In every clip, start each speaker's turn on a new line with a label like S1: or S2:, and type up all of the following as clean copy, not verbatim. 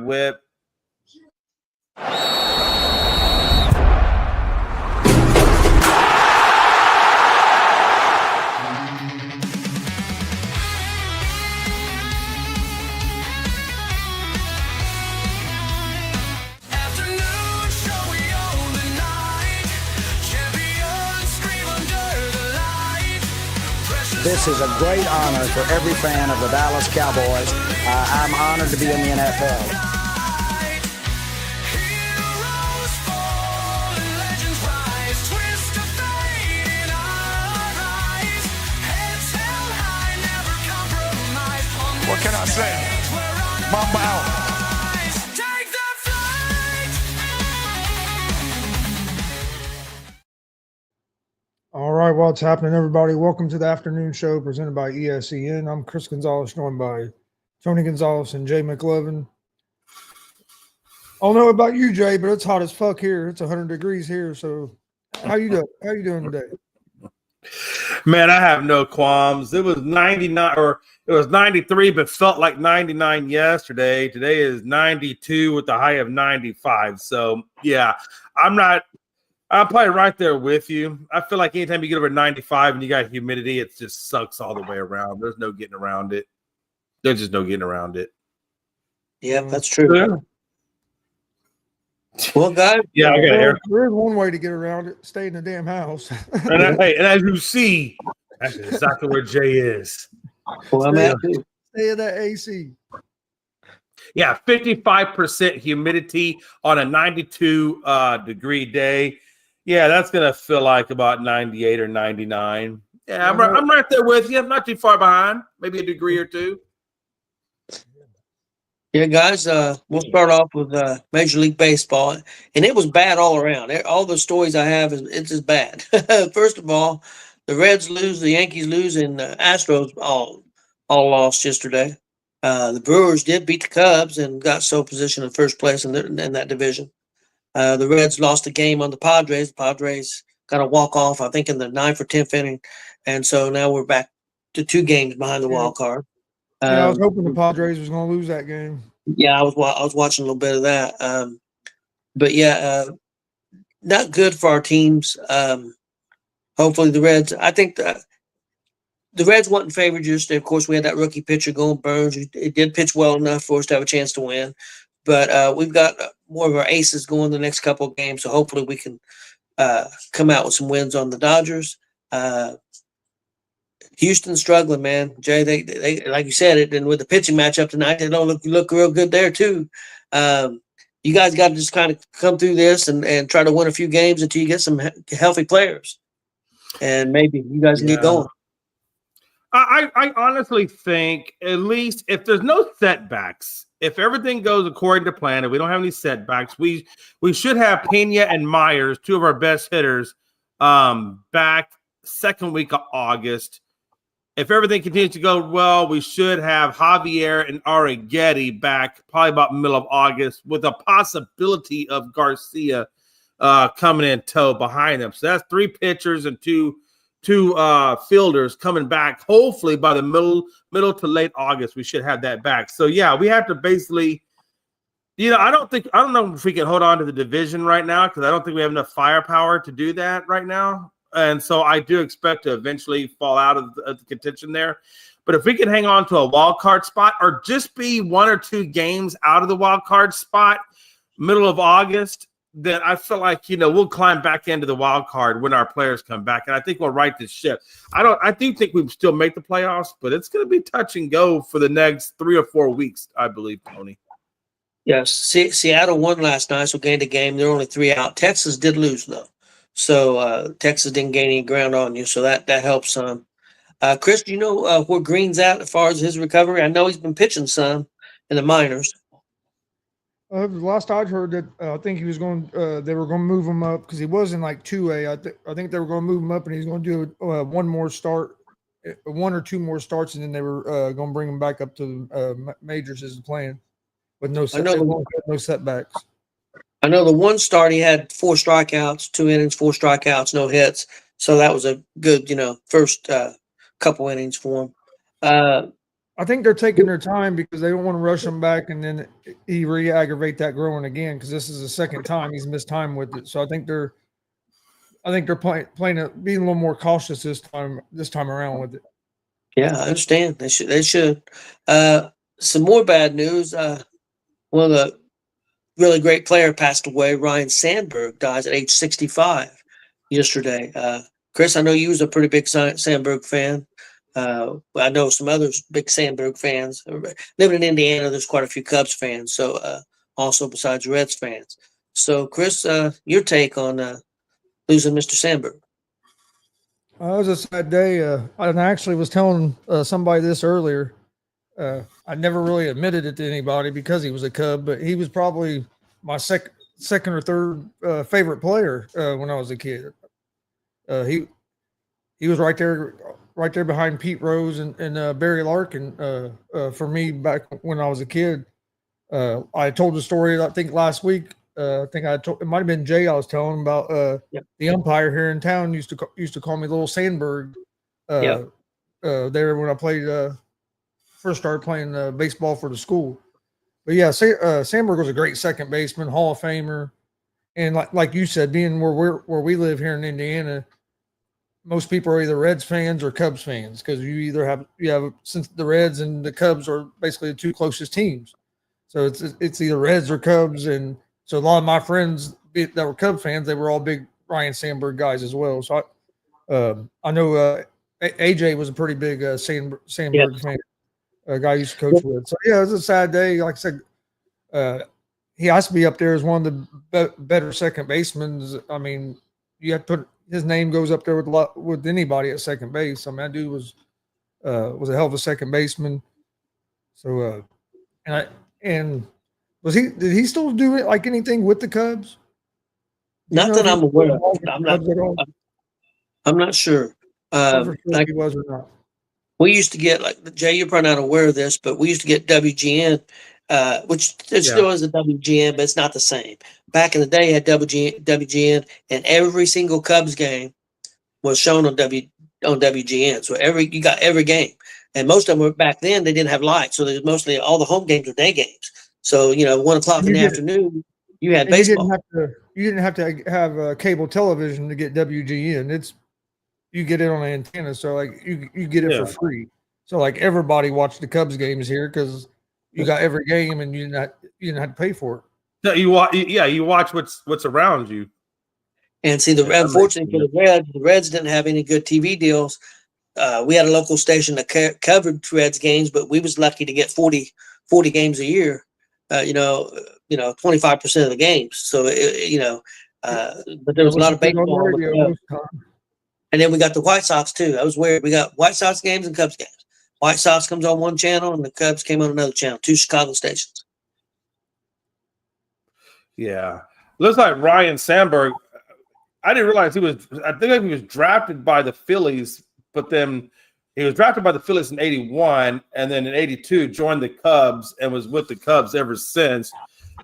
S1: whip.
S2: This is a great honor for every fan of the Dallas Cowboys. I'm honored to be in the NFL.
S3: What can I say? Mamba out.
S4: All right, what's happening, everybody? Welcome to the afternoon show presented by ESEN. I'm Chris Gonzalez, joined by Tony Gonzalez and Jay McLovin. I don't know about you, Jay, but it's hot as fuck here. It's 100 degrees here. So, how you doing? How you doing today?
S1: Man, I have no qualms. It was 99 or it was 93, but felt like 99 yesterday. Today is 92 with the high of 95. So, yeah, I'm probably right there with you. I feel like anytime you get over 95 and you got humidity, it just sucks all the way around. There's no getting around it. There's just no getting around it.
S5: Yeah, that's true.
S1: Yeah.
S5: Well, guys,
S1: Yeah, I got
S4: Well,
S1: air.
S4: there's one way to get around it: stay in the damn house.
S1: And as you see, that's exactly where Jay is.
S5: well, I'm at too.
S4: Stay in that AC.
S1: Yeah, 55% humidity on a 92 degree day. Yeah, that's gonna feel like about 98 or 99. Yeah, I'm right there with you. I'm not too far behind. Maybe a degree or two.
S5: Yeah, guys, we'll start off with Major League Baseball, and it was bad all around. All the stories I have it's just bad. First of all, the Reds lose, the Yankees lose, and the Astros all lost yesterday. The Brewers did beat the Cubs and got sole position in first place in that division. The Reds lost the game on the Padres. The Padres got a walk-off, I think, in the 9th or 10th inning. And so now we're back to 2 games behind the wild card.
S4: Yeah, I was hoping the Padres was going to lose that game.
S5: Yeah, I was watching a little bit of that. But, yeah, not good for our teams. Hopefully the Reds – I think the Reds wasn't favored yesterday. Of course, we had that rookie pitcher going, Burns. It did pitch well enough for us to have a chance to win. But we've got more of our aces going the next couple of games, so hopefully we can come out with some wins on the Dodgers. Houston's struggling, man. Jay, they like you said it, and with the pitching matchup tonight, they don't look real good there too. You guys got to just kind of come through this and try to win a few games until you get some healthy players, and maybe you guys can get going.
S1: I honestly think, at least if there's no setbacks, if everything goes according to plan, if we don't have any setbacks, we should have Pena and Myers, 2 of our best hitters, back second week of August. If everything continues to go well, we should have Javier and Arrighetti back probably about middle of August, with a possibility of Garcia coming in tow behind them. So that's 3 pitchers and two fielders coming back. Hopefully by the middle to late August, we should have that back. So yeah, we have to basically, I don't know if we can hold on to the division right now, because I don't think we have enough firepower to do that right now. And so I do expect to eventually fall out of the contention there. But if we can hang on to a wild card spot, or just be 1 or 2 games out of the wild card spot middle of August, then I feel like, we'll climb back into the wild card when our players come back. And I think we'll right this ship. I do think we still make the playoffs, but it's going to be touch and go for the next 3 or 4 weeks, I believe, Tony.
S5: Yes. Seattle won last night, so gained a game. They're only 3 out. Texas did lose, though. So Texas didn't gain any ground on you, so that helps some. Chris, do you know where Green's at as far as his recovery? I know he's been pitching some in the minors.
S4: Last I'd heard that I think he was going. They were going to move him up because he was in like 2A. I think they were going to move him up, and he's going to do 1 more start, 1 or 2 more starts, and then they were going to bring him back up to majors as the plan, with no setbacks.
S5: I know the 1 start he had 4 strikeouts, 2 innings, 4 strikeouts, no hits. So that was a good, first couple innings for him.
S4: I think they're taking their time because they don't want to rush him back and then he re-aggravate that growing again because this is the second time he's missed time with it. So I think they're playing being a little more cautious this time around with it.
S5: Yeah, I understand. They should. Some more bad news. One of the really great player passed away. Ryan Sandberg dies at age 65 yesterday. Chris, I know you was a pretty big Sandberg fan. I know some other big Sandberg fans. Living in Indiana, there's quite a few Cubs fans. So also besides Reds fans. So Chris, your take on losing Mr. Sandberg?
S4: It was a sad day. I actually was telling somebody this earlier. I never really admitted it to anybody because he was a Cub, but he was probably my second or third favorite player when I was a kid. He was right there behind Pete Rose and Barry Larkin for me back when I was a kid. I told the story, I think last week. I think it might have been Jay. I was telling him about the umpire here in town used to call me Little Sandberg. There when I played first started playing baseball for the school. But yeah, Sandberg was a great second baseman, Hall of Famer, and like you said, being where we live here in Indiana, most people are either Reds fans or Cubs fans because you have since the Reds and the Cubs are basically the two closest teams, so it's either Reds or Cubs. And so a lot of my friends that were Cub fans, they were all big Ryan Sandberg guys as well. So I know AJ was a pretty big Sandberg fan, a guy I used to coach with. So yeah, it was a sad day. Like I said, he has to be up there as one of the better second basemen. I mean, you have to put his name goes up there with anybody at second base. I mean, that dude was a hell of a second baseman. So and did he still do it like anything with the Cubs?
S5: Not that I'm aware of. I'm not sure.
S4: Like he was or not.
S5: We used to get, like, Jay, you're probably not aware of this, but we used to get WGN, which it still is a WGN, but it's not the same. Back in the day, you had WGN, and every single Cubs game was shown on WGN. So you got every game. And most of them were back then, they didn't have lights. So there's mostly all the home games were day games. So, 1 o'clock in the afternoon, you had baseball.
S4: You didn't have to have cable television to get WGN. You get it on an antenna, so like you get it for free. So like everybody watched the Cubs games here because you got every game and you didn't have to pay for it.
S1: No, you watch what's around you.
S5: And see, unfortunately for the Reds didn't have any good TV deals. We had a local station that covered Reds games, but we was lucky to get 40 games a year. 25% of the games. So but there was a lot of baseball. And then we got the White Sox too. That was weird. We got White Sox games and Cubs games. White Sox comes on one channel and the Cubs came on another channel. 2 Chicago stations.
S1: Yeah, looks like Ryan Sandberg. I didn't realize he was. I think he was drafted by the Phillies, but then he was drafted by the Phillies in '81, and then in '82 joined the Cubs and was with the Cubs ever since.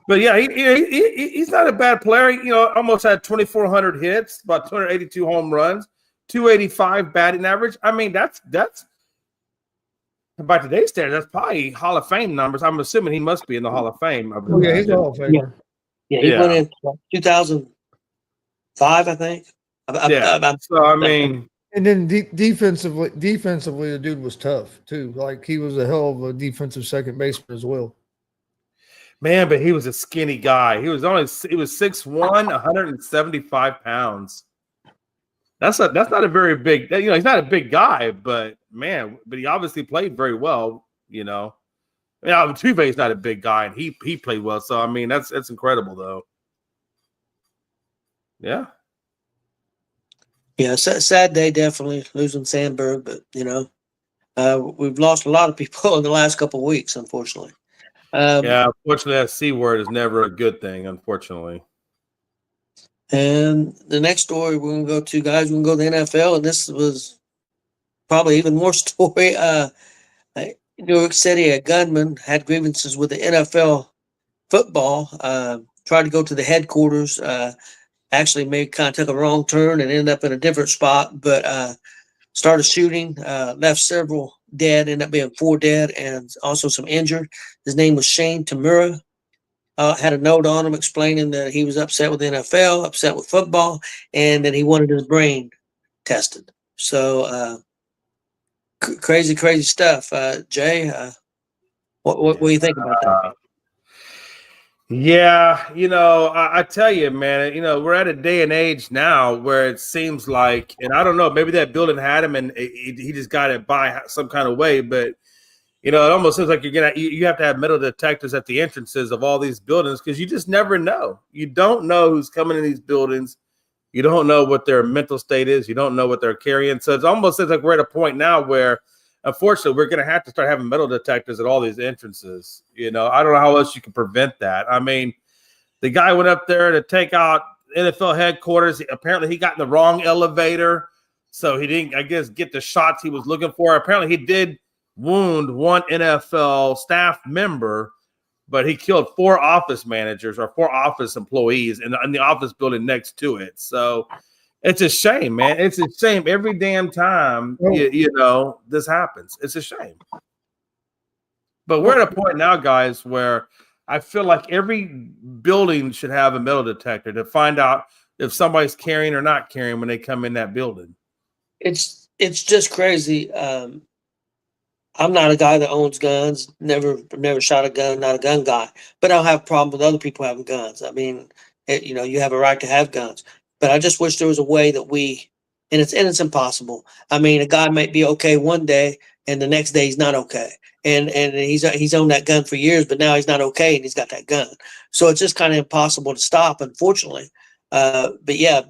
S1: But yeah, he's not a bad player. Almost had 2,400 hits, about 282 home runs. 285 batting average. I mean, that's by today's standards, that's probably Hall of Fame numbers. I'm assuming he must be in the Hall of Fame.
S4: Oh, yeah, he's a Hall of Famer.
S5: Yeah, he went in 2005, I think.
S4: And then defensively, the dude was tough too. Like he was a hell of a defensive second baseman as well.
S1: Man, but he was a skinny guy. He was 6'1", 175 pounds. That's not a very big. He's not a big guy, but he obviously played very well. Altuve's not a big guy, and he played well. So I mean, that's incredible, though. Yeah.
S5: Yeah, sad day, definitely losing Sandberg, but we've lost a lot of people in the last couple of weeks, unfortunately.
S1: Unfortunately, that C word is never a good thing, unfortunately.
S5: And the next story we're going to go to, guys, we're going to go to the NFL, and this was probably even more story. New York City, a gunman had grievances with the NFL football, tried to go to the headquarters, actually took a wrong turn and ended up in a different spot, but started shooting, left several dead, ended up being 4 dead and also some injured. His name was Shane Tamura. Had a note on him explaining that he was upset with the NFL, upset with football, and that he wanted his brain tested. So crazy stuff. Jay, what do you think about that?
S1: Yeah, I tell you, man, we're at a day and age now where it seems like, and I don't know, maybe that building had him and he just got it by some kind of way, but it almost seems like you have to have metal detectors at the entrances of all these buildings because you just never know. You don't know who's coming in these buildings. You don't know what their mental state is. You don't know what they're carrying. So it almost seems like we're at a point now where, unfortunately, we're going to have to start having metal detectors at all these entrances. I don't know how else you can prevent that. I mean, the guy went up there to take out NFL headquarters. Apparently, he got in the wrong elevator, so he didn't, I guess, get the shots he was looking for. Apparently, he did wound one NFL staff member, but he killed 4 office managers or 4 office employees in the office building next to it. So it's a shame, man. It's a shame every damn time, this happens. It's a shame. But we're at a point now, guys, where I feel like every building should have a metal detector to find out if somebody's carrying or not carrying when they come in that building.
S5: It's just crazy. I'm not a guy that owns guns. Never shot a gun. Not a gun guy. But I don't have a problem with other people having guns. I mean, you have a right to have guns. But I just wish there was a way that and it's impossible. I mean, a guy might be okay one day, and the next day he's not okay. And he's owned that gun for years, but now he's not okay, and he's got that gun. So it's just kind of impossible to stop, unfortunately. But yeah,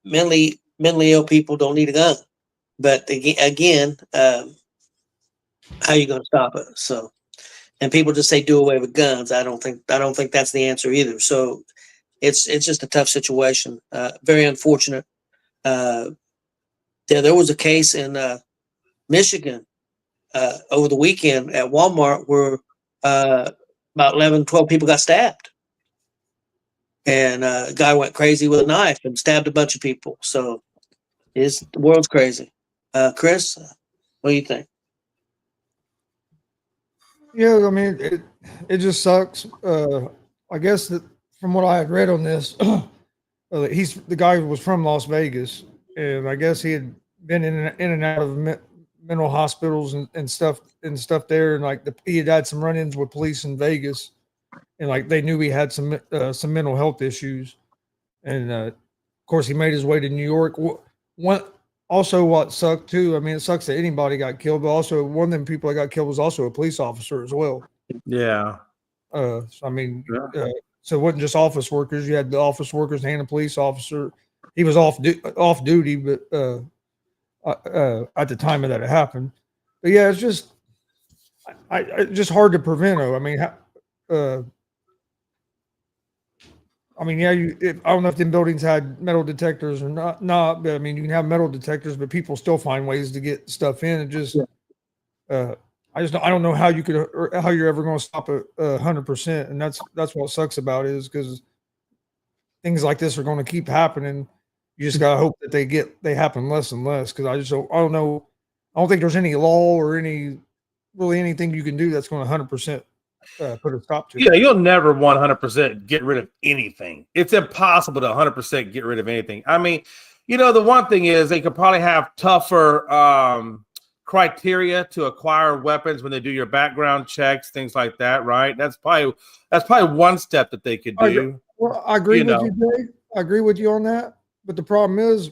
S5: mentally ill people don't need a gun. But again, how are you going to stop it? So, and people just say do away with guns. I don't think that's the answer either. So it's just a tough situation. Very unfortunate. There was a case in Michigan over the weekend at Walmart where about 11, 12 people got stabbed. And a guy went crazy with a knife and stabbed a bunch of people. So the world's crazy. Chris, what do you think?
S4: Yeah, I mean, it just sucks. I guess that from what I had read on this, the guy was from Las Vegas, and I guess he had been in and out of mental hospitals and stuff there, and like he had some run-ins with police in Vegas, and like they knew he had some mental health issues, and of course he made his way to New York. What sucked too, I mean, it sucks that anybody got killed, but also one of them people that got killed was also a police officer as well.
S1: Yeah.
S4: So it wasn't just office workers. You had the office workers and a police officer. He was off duty, but at the time that it happened. But yeah, it's just just hard to prevent. I mean, yeah, I don't know if them buildings had metal detectors or not, but I mean, you can have metal detectors, but people still find ways to get stuff in. And just, I don't know how you're ever going to stop it 100%. And that's what sucks about it, is because things like this are going to keep happening. You just got to hope that they happen less and less. Cause I don't know. I don't think there's any law or anything you can do that's going to 100% put a stop to it.
S1: Yeah, you'll never 100% get rid of anything. It's impossible to 100% get rid of anything. I mean, the one thing is they could probably have tougher criteria to acquire weapons when they do your background checks, things like that, right? That's probably one step that they could do.
S4: Well, I agree with you, Dave. I agree with you on that. But the problem is,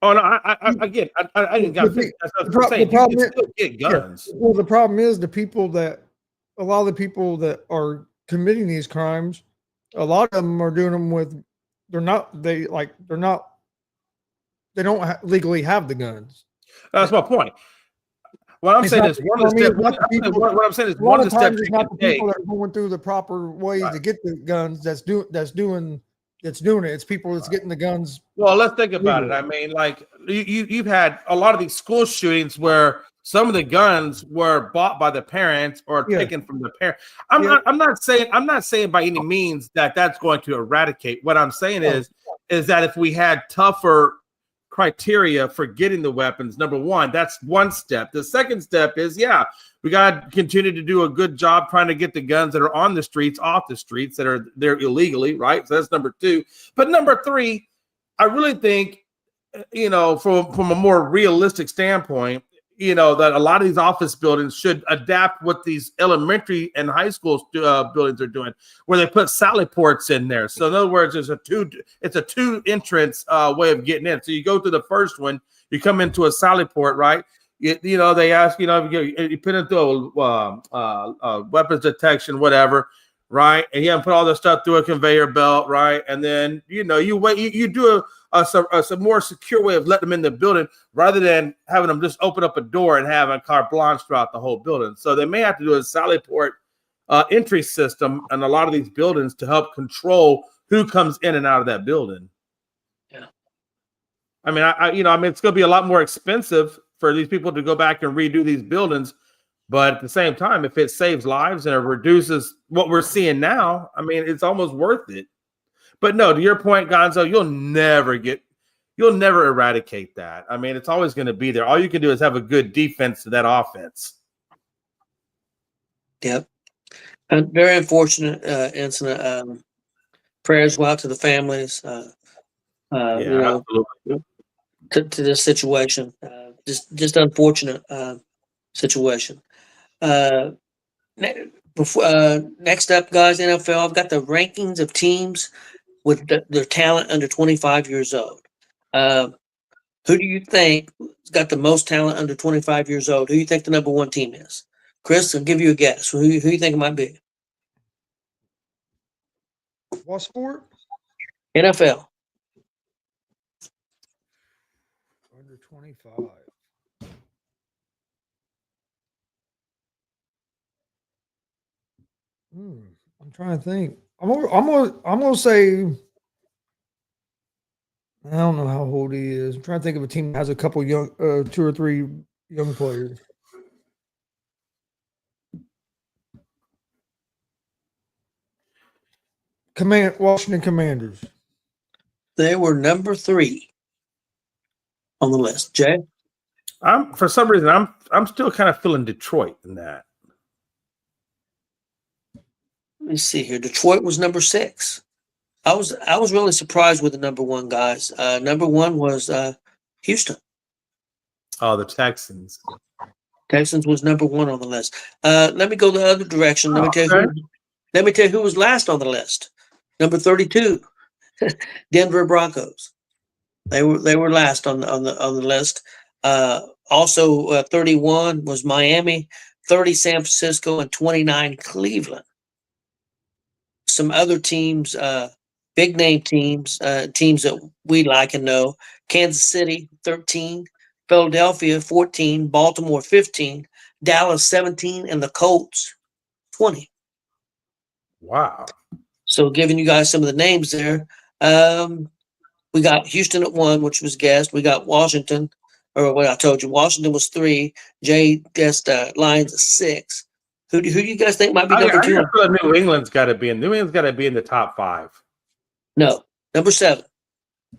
S1: Oh no! I didn't got the problem is, get guns.
S4: Yeah, well, the problem is a lot of the people that are committing these crimes, a lot of them are doing them they don't legally have the guns.
S1: That's my point. What I'm saying is one of the steps you can take.
S4: People that are going through the proper ways to get the guns that's doing it. It's people that's getting the guns.
S1: Well, let's think about it. I mean, like you've had a lot of these school shootings where some of the guns were bought by the parents or taken from the parents. I'm not saying by any means that that's going to eradicate. What I'm saying is that if we had tougher criteria for getting the weapons. Number one, that's one step. The second step is, we got to continue to do a good job trying to get the guns that are on the streets off the streets that are there illegally, right? So that's number two. But number three, I really think, from a more realistic standpoint, that a lot of these office buildings should adapt what these elementary and high school buildings are doing, where they put sally ports in there. So in other words, it's a two entrance way of getting in. So you go to the first one, you come into a sally port, right? They ask, you put into a weapons detection, whatever, right? And you put all the stuff through a conveyor belt, right? And then, you wait, you do a more secure way of letting them in the building rather than having them just open up a door and having carte blanche throughout the whole building. So they may have to do a sally port entry system in a lot of these buildings to help control who comes in and out of that building.
S5: Yeah.
S1: I mean, it's going to be a lot more expensive for these people to go back and redo these buildings. But at the same time, if it saves lives and it reduces what we're seeing now, I mean, it's almost worth it. But no, to your point, Gonzo, you'll never eradicate that. I mean, it's always going to be there. All you can do is have a good defense to that offense.
S5: Yep. A very unfortunate incident. Prayers go out to the families.
S1: Absolutely.
S5: To this situation. Just unfortunate situation. Next up, guys, NFL. I've got the rankings of teams with their talent under 25 years old. Who do you think has got the most talent under 25 years old? Who do you think the number one team is? Chris, I'll give you a guess. Who do you think it might be?
S4: What sport?
S5: NFL.
S4: Under 25. I'm trying to think. I'm gonna say, I don't know how old he is. I'm trying to think of a team that has a couple young, 2 or 3 young players. Washington Commanders.
S5: They were number 3 on the list. Jay?
S1: For some reason, I'm still kind of feeling Detroit in that.
S5: Let me see here. Detroit was number 6. I was really surprised with the number 1 guys. Number 1 was Houston.
S1: Oh, the Texans.
S5: Texans was number 1 on the list. Let me go the other direction. Let me tell you who was last on the list. Number 32, Denver Broncos. They were last on the list. Also, 31 was Miami, 30 San Francisco, and 29 Cleveland. Some other teams, big name teams, teams that we like and know: Kansas City 13, Philadelphia 14, Baltimore 15, Dallas 17, and the Colts 20.
S1: Wow.
S5: So giving you guys some of the names there. We got Houston at 1, which was guessed. We got Washington, or what I told you, Washington was 3. Jay guessed Lions at 6. Who do you guys think might be number 2?
S1: I feel like New England's got to be in the top 5.
S5: No, number 7.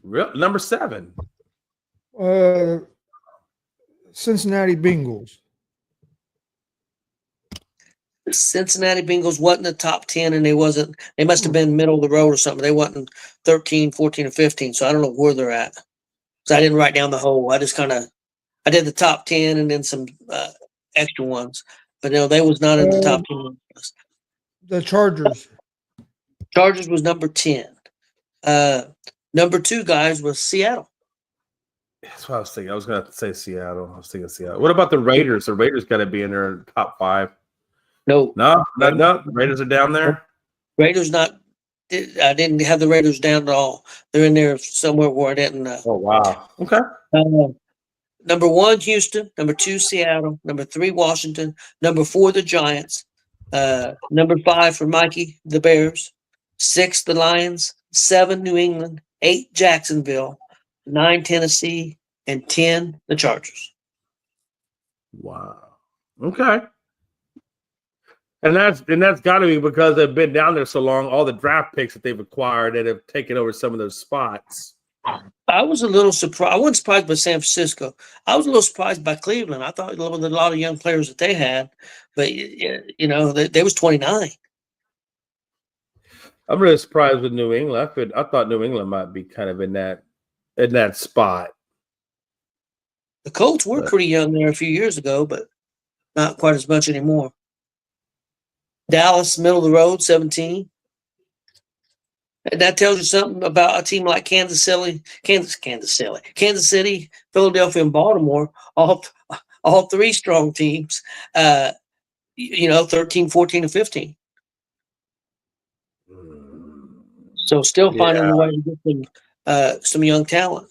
S1: Number 7.
S4: Cincinnati Bengals.
S5: The Cincinnati Bengals wasn't the top 10, and they must have been middle of the road or something. They wasn't 13, 14, or 15, so I don't know where they're at. So I didn't write down the whole. I just I did the top 10 and then some extra ones. But no, they was not in the top 10.
S4: The Chargers.
S5: Chargers was number 10. Number 2, guys, was Seattle.
S1: That's what I was thinking. I was going to say Seattle. What about the Raiders? The Raiders got to be in their top 5.
S5: No.
S1: The Raiders are down there.
S5: Raiders not. I didn't have the Raiders down at all. They're in there somewhere where I didn't.
S1: Oh wow. Okay.
S5: Number 1, Houston. Number 2, Seattle. Number 3, Washington. Number 4, the Giants. Number 5 for Mikey, the Bears. 6, the Lions. 7, New England. 8, Jacksonville. 9, Tennessee, and 10, the Chargers.
S1: Wow. Okay. And that's got to be because they've been down there so long. All the draft picks that they've acquired that have taken over some of those spots.
S5: I was a little surprised. I wasn't surprised by San Francisco. I was a little surprised by Cleveland. I thought there was a lot of young players that they had, but they was 29.
S1: I'm really surprised with New England. I thought New England might be kind of in that spot.
S5: The Colts were pretty young there a few years ago, but not quite as much anymore. Dallas, middle of the road, 17. And that tells you something about a team like Kansas City, Philadelphia, and Baltimore, all three strong teams, 13, 14, and 15. So still finding a way to get some young talent.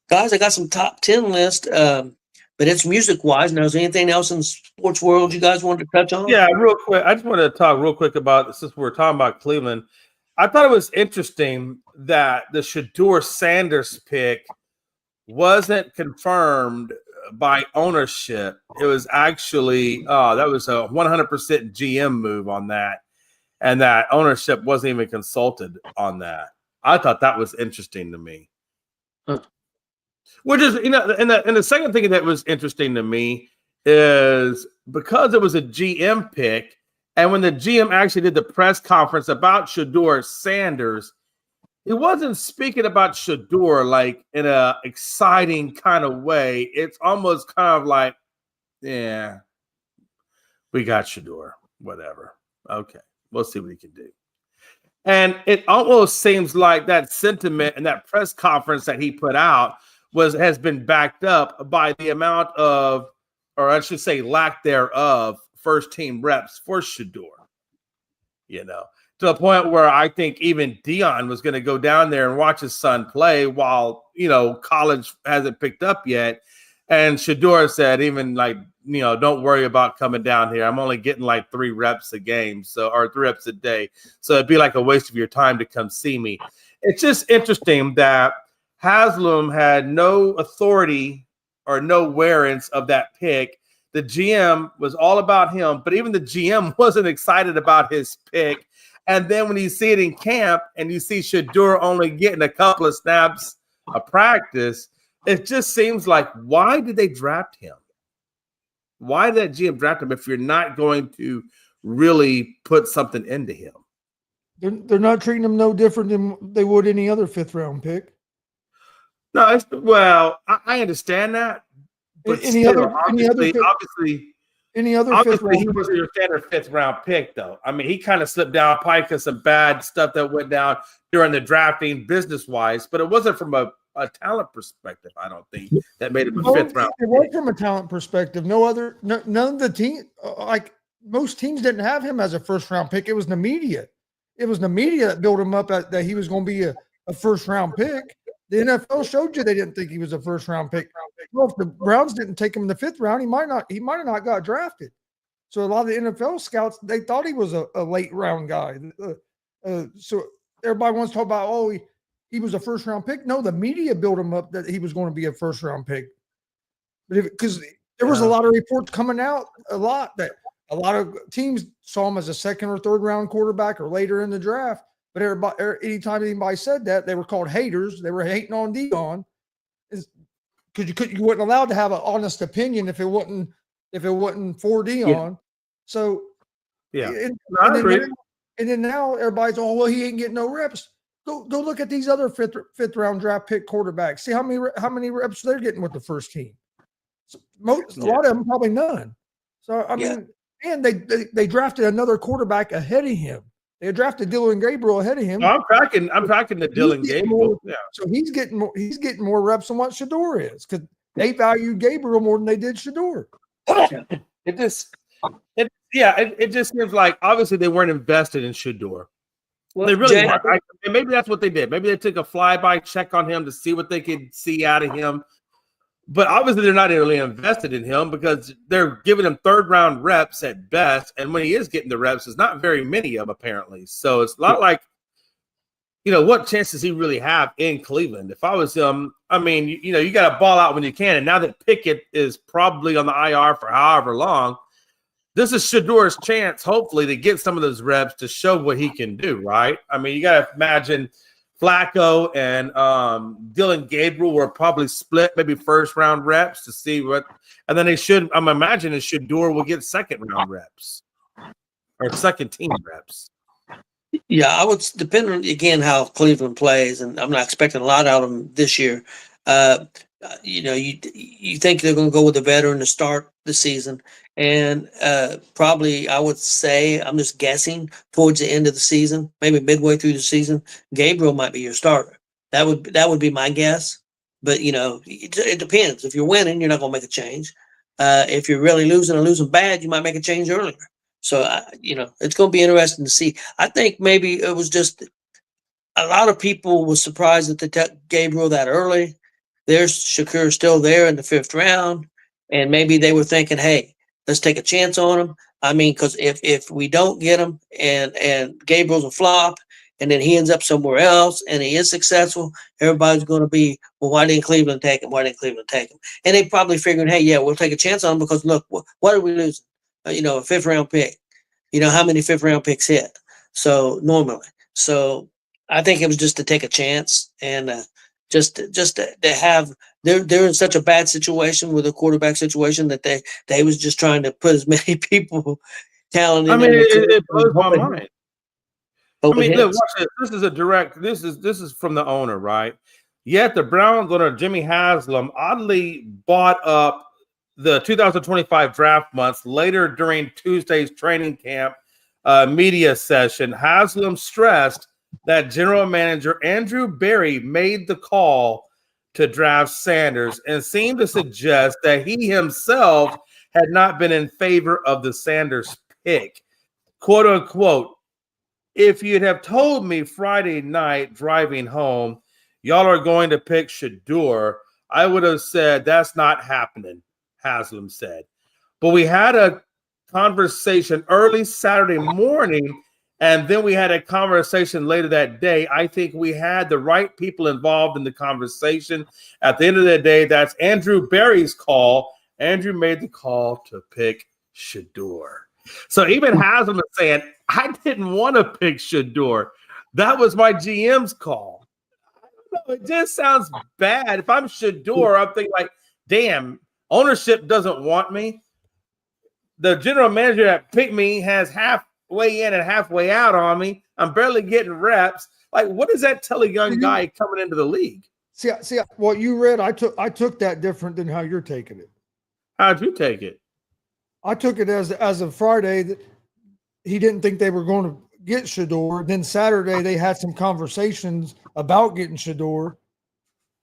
S5: Guys, I got some top 10 list, but it's music-wise. Now, is there anything else in the sports world you guys wanted to touch on?
S1: Yeah, real quick. I just wanted to talk real quick about, since we're talking about Cleveland, I thought it was interesting that the Shedeur Sanders pick wasn't confirmed by ownership. It was actually, that was a 100% GM move on that. And that ownership wasn't even consulted on that. I thought that was interesting to me. Which is, and the second thing that was interesting to me is because it was a GM pick, and when the GM actually did the press conference about Shedeur Sanders, he wasn't speaking about Shedeur like in an exciting kind of way. It's almost kind of like, yeah, we got Shedeur, whatever. Okay, we'll see what he can do. And it almost seems like that sentiment and that press conference that he put out has been backed up by the amount of, or I should say lack thereof, first team reps for Shedeur. To the point where I think even Dion was going to go down there and watch his son play while, college hasn't picked up yet. And Shedeur said, even don't worry about coming down here. I'm only getting like 3 reps a game, or 3 reps a day. So it'd be like a waste of your time to come see me. It's just interesting that Haslam had no authority or no warrants of that pick. The GM was all about him, but even the GM wasn't excited about his pick. And then when you see it in camp and you see Shedeur only getting a couple of snaps of practice, it just seems like, why did they draft him? Why did that GM draft him if you're not going to really put something into him?
S4: They're not treating him no different than they would any other 5th round pick.
S1: No, I understand that. But
S4: Any
S1: still,
S4: other
S1: obviously,
S4: he
S1: wasn't your standard 5th round pick, though. I mean, he kind of slipped down probably because some bad stuff that went down during the drafting business-wise, but it wasn't from a talent perspective, I don't think, that made him a 5th round pick.
S4: It was from a talent perspective. None of the team, like most teams didn't have him as a 1st round pick. It was the media. It was the media that built him up that he was going to be a 1st round pick. The NFL showed you they didn't think he was a 1st round pick. Well, if the Browns didn't take him in the 5th round, he might have not got drafted. So a lot of the NFL scouts, they thought he was a late round guy. So everybody wants to talk about, he was a 1st round pick. No, the media built him up that he was going to be a 1st round pick. But because there was a lot of reports coming out, that a lot of teams saw him as a 2nd or 3rd round quarterback or later in the draft. But anytime anybody said that, they were called haters. They were hating on Dion, because you wasn't allowed to have an honest opinion if it wasn't for Dion. Yeah. So and then now everybody's he ain't getting no reps. Go look at these other fifth round draft pick quarterbacks. See how many reps they're getting with the first team. So a lot of them probably none. So I mean, and they drafted another quarterback ahead of him. They drafted Dillon Gabriel ahead of him.
S1: No, I'm tracking the Dillon Gabriel.
S4: So he's getting more reps than what Shedeur is, because they valued Gabriel more than they did Shedeur.
S1: It just seems like obviously they weren't invested in Shedeur. Well, they really weren't. And maybe that's what they did. Maybe they took a flyby check on him to see what they could see out of him. But obviously they're not really invested in him because they're giving him 3rd round reps at best. And when he is getting the reps, there's not very many of them apparently. So it's not like, what chance does he really have in Cleveland? If I was him, I mean, you got to ball out when you can. And now that Pickett is probably on the IR for however long, this is Shador's chance, hopefully, to get some of those reps to show what he can do, right? I mean, you got to imagine Flacco and Dylan Gabriel were probably split, maybe first-round reps to see what – and then I'm imagining Shador will get second-round reps or second-team reps.
S5: Yeah, I would depend on, again, how Cleveland plays, and I'm not expecting a lot out of them this year. You think they're going to go with a veteran to start the season, and probably I would say, I'm just guessing, towards the end of the season, maybe midway through the season, Gabriel might be your starter. That would be my guess. But it depends. If you're winning, you're not going to make a change. If you're really losing and losing bad, you might make a change earlier. So it's going to be interesting to see. I think maybe it was just a lot of people were surprised that they took Gabriel that early. There's Shakur still there in the 5th round, and maybe they were thinking, hey, let's take a chance on him. I mean, because if we don't get him and Gabriel's a flop, and then he ends up somewhere else and he is successful, everybody's going to be, well, why didn't Cleveland take him? Why didn't Cleveland take him? And they probably figured, hey, yeah, we'll take a chance on him because, look, what are we losing? A 5th-round pick. How many 5th-round picks hit? So normally. So I think it was just to take a chance and just to have they're in such a bad situation with a quarterback situation that they was just trying to put as many people talent in.
S1: I mean, it blows my mind. I mean, look, watch this. This is a direct. This is from the owner, right? Yet the Browns owner Jimmy Haslam oddly bought up the 2025 draft months later during Tuesday's training camp media session. Haslam stressed that general manager Andrew Berry made the call to draft Sanders and seemed to suggest that he himself had not been in favor of the Sanders pick. Quote unquote, if you'd have told me Friday night driving home, y'all are going to pick Shador, I would have said that's not happening, Haslam said. But we had a conversation early Saturday morning, and then we had a conversation later that day. I think we had the right people involved in the conversation. At the end of the day, that's Andrew Berry's call. Andrew made the call to pick Shador. So even Haslam is saying, I didn't want to pick Shador. That was my GM's call. I don't know. It just sounds bad. If I'm Shador, I'm thinking like, damn, ownership doesn't want me. The general manager that picked me has halfway in and halfway out on me. I'm barely getting reps. Like, what does that tell a young guy coming into the league?
S4: See, what you read, I took that different than how you're taking it.
S1: How'd you take it?
S4: I took it as of Friday that he didn't think they were going to get Shador. Then Saturday they had some conversations about getting Shador,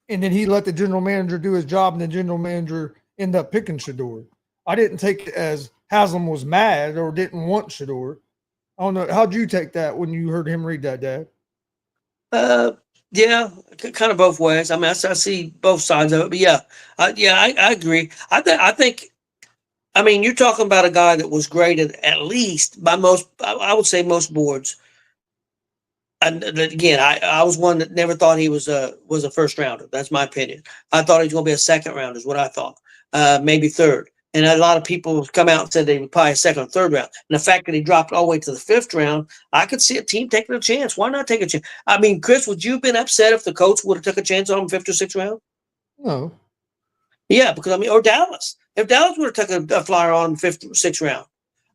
S4: and then he let the general manager do his job, and the general manager ended up picking Shador. I didn't take it as Haslam was mad or didn't want Shador. I don't know. How'd you take that when you heard him read that, Dad?
S5: Yeah, kind of both ways. I mean, I see both sides of it, but yeah, I agree. I think. I mean, you're talking about a guy that was graded at least by most, I would say most boards. And again, I was one that never thought he was a first rounder. That's my opinion. I thought he was going to be a second round is what I thought, maybe third. And a lot of people come out and said they would probably a second or third round. And the fact that he dropped all the way to the 5th round, I could see a team taking a chance. Why not take a chance? I mean, Chris, would you have been upset if the coach would have took a chance on him 5th or 6th round?
S4: No.
S5: Yeah, because I mean, or Dallas. If Dallas would have taken a flyer on him 5th or 6th round,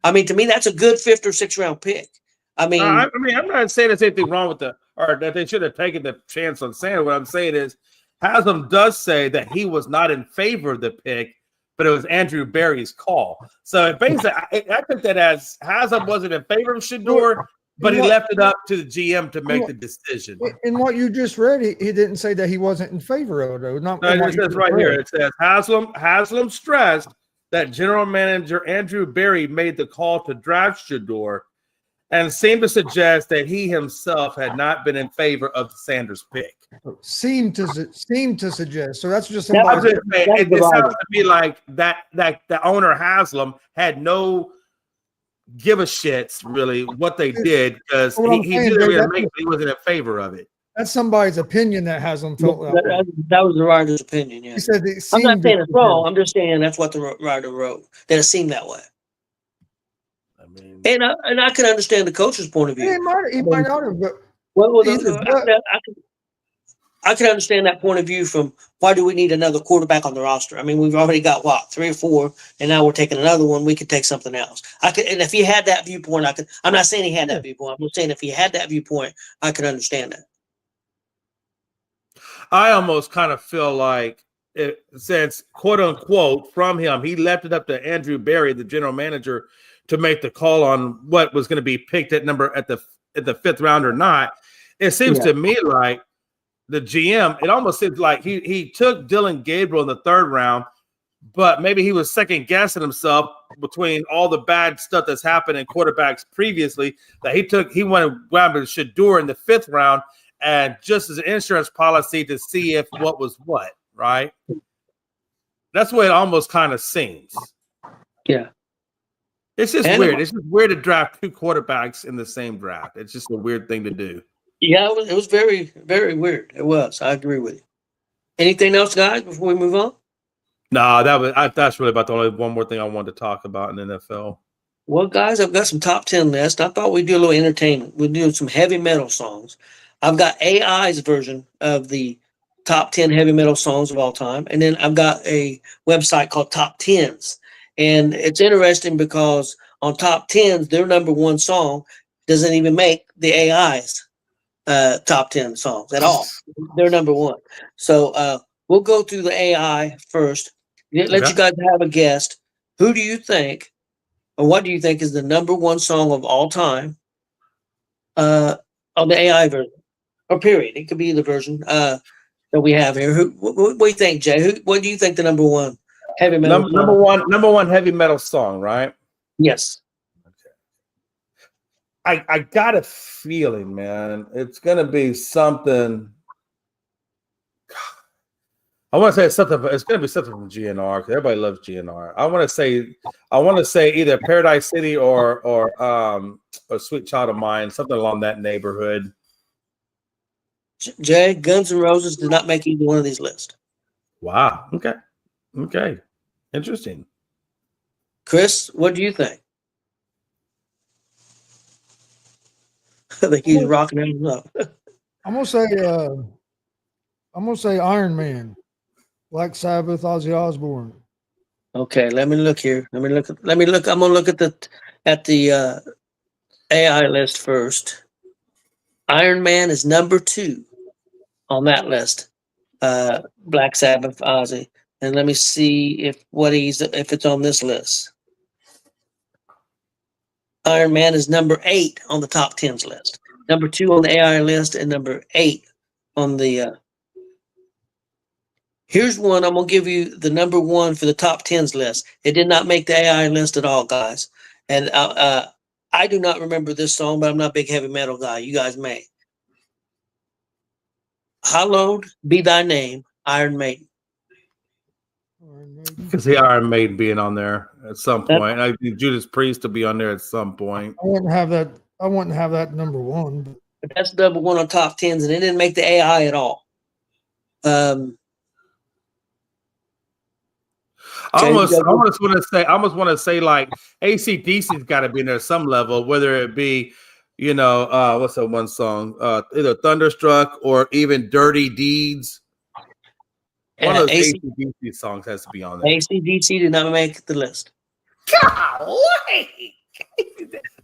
S5: I mean, to me, that's a good 5th or 6th round pick. I mean,
S1: I'm not saying there's anything wrong with or that they should have taken the chance on Sanders. What I'm saying is, Haslam does say that he was not in favor of the pick, but it was Andrew Berry's call. So basically, I took that as Haslam wasn't in favor of Shador, but he left it up to the GM to make the decision.
S4: In what you just read, he didn't say that he wasn't in favor of it, though.
S1: No, it says right here. It says Haslam stressed that general manager Andrew Berry made the call to draft Shador and seemed to suggest that he himself had not been in favor of the Sanders pick.
S4: Seemed to suggest. So that's just
S1: somebody. It just sounds to me like that the owner Haslam had no give a shits really what they did because he wasn't in favor of it.
S5: That's somebody's opinion that Haslam felt that was the writer's opinion. Yeah,
S4: he said
S5: I'm not saying it's wrong. I'm just saying that's what the writer wrote. That it seemed that way.
S1: mean,
S5: And I can understand the coach's point of view.
S4: He might not have, but
S5: Well,
S4: either that-
S5: I can understand that point of view from why do we need another quarterback on the roster? I mean, we've already got what, 3 or 4, and now we're taking another one. We could take something else. And if he had that viewpoint, I'm not saying he had that viewpoint. I'm just saying if he had that viewpoint, I could understand that.
S1: I almost kind of feel like since quote unquote from him, he left it up to Andrew Berry, the general manager, to make the call on what was going to be picked at the 5th round or not. It seems to me like the GM, it almost seems like he took Dylan Gabriel in the 3rd round, but maybe he was second guessing himself between all the bad stuff that's happened in quarterbacks previously that he wanted Shedeur in the 5th round, and just as an insurance policy to see if what was what, right? That's the way it almost kind of seems.
S5: Yeah.
S1: It's just weird. It's just weird to draft 2 quarterbacks in the same draft. It's just a weird thing to do.
S5: Yeah, it was very, very weird. It was. I agree with you. Anything else, guys, before we move on?
S1: No, that's really about the only one more thing I wanted to talk about in the NFL.
S5: Well, guys, I've got some top 10 lists. I thought we'd do a little entertainment. We'd do some heavy metal songs. I've got AI's version of the top 10 heavy metal songs of all time. And then I've got a website called Top Tens. And it's interesting because on Top Tens, their number 1 song doesn't even make the AI's top 10 songs at all. They're number 1. So we'll go through the AI first. Let you guys have a guess. Who do you think, or what do you think is the number 1 song of all time on the AI version? Or period. It could be the version that we have here. What do you think, Jay? What do you think the number 1 heavy metal
S1: number one heavy metal song, right?
S5: Yes.
S1: I got a feeling, man, it's gonna be something. I want to say something. It's gonna be something from GNR because everybody loves GNR. I want to say either Paradise City or Sweet Child of Mine, something along that neighborhood.
S5: Jay, Guns N' Roses did not make either one of these lists.
S1: Wow. Okay. Interesting.
S5: Chris, what do you think? I think he's rocking him up.
S4: I'm gonna say Iron Man, Black Sabbath, Ozzy Osbourne.
S5: Okay, let me look here. I'm gonna look at the AI list first. Iron Man is number 2 on that list. Black Sabbath, Ozzy, and let me see if it's on this list. Iron Man is number 8 on the top 10s list. Number 2 on the AI list, and number 8 on the. Here's one. I'm gonna give you the number 1 for the top 10s list. It did not make the AI list at all, guys. And I do not remember this song, but I'm not a big heavy metal guy. You guys may. Hallowed be thy name, Iron Maiden.
S1: Because the Iron Maiden being on there at some point. I think Judas Priest will be on there at some point.
S4: I wouldn't have that number 1.
S5: But that's number 1 on top 10s, and it didn't make the AI at all.
S1: I almost want to say like AC/DC's got to be in there some level, whether it be, what's that one song? Either Thunderstruck or even Dirty Deeds. One of those AC/DC songs has to be on there.
S5: AC/DC did not make the list.
S1: Golly!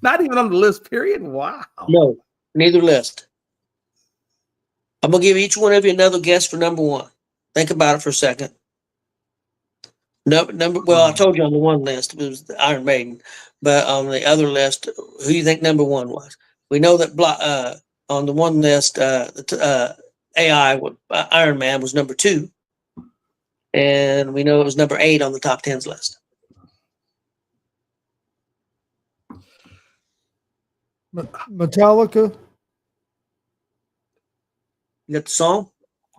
S1: Not even on the list, period? Wow.
S5: No, neither list. I'm going to give each one of you another guess for number 1. Think about it for a second. Well, I told you on the one list it was the Iron Maiden, but on the other list, who do you think number 1 was? We know that on the one list, AI Iron Man was number 2, and we know it was number 8 on the top 10s list.
S4: Metallica.
S5: You got the song?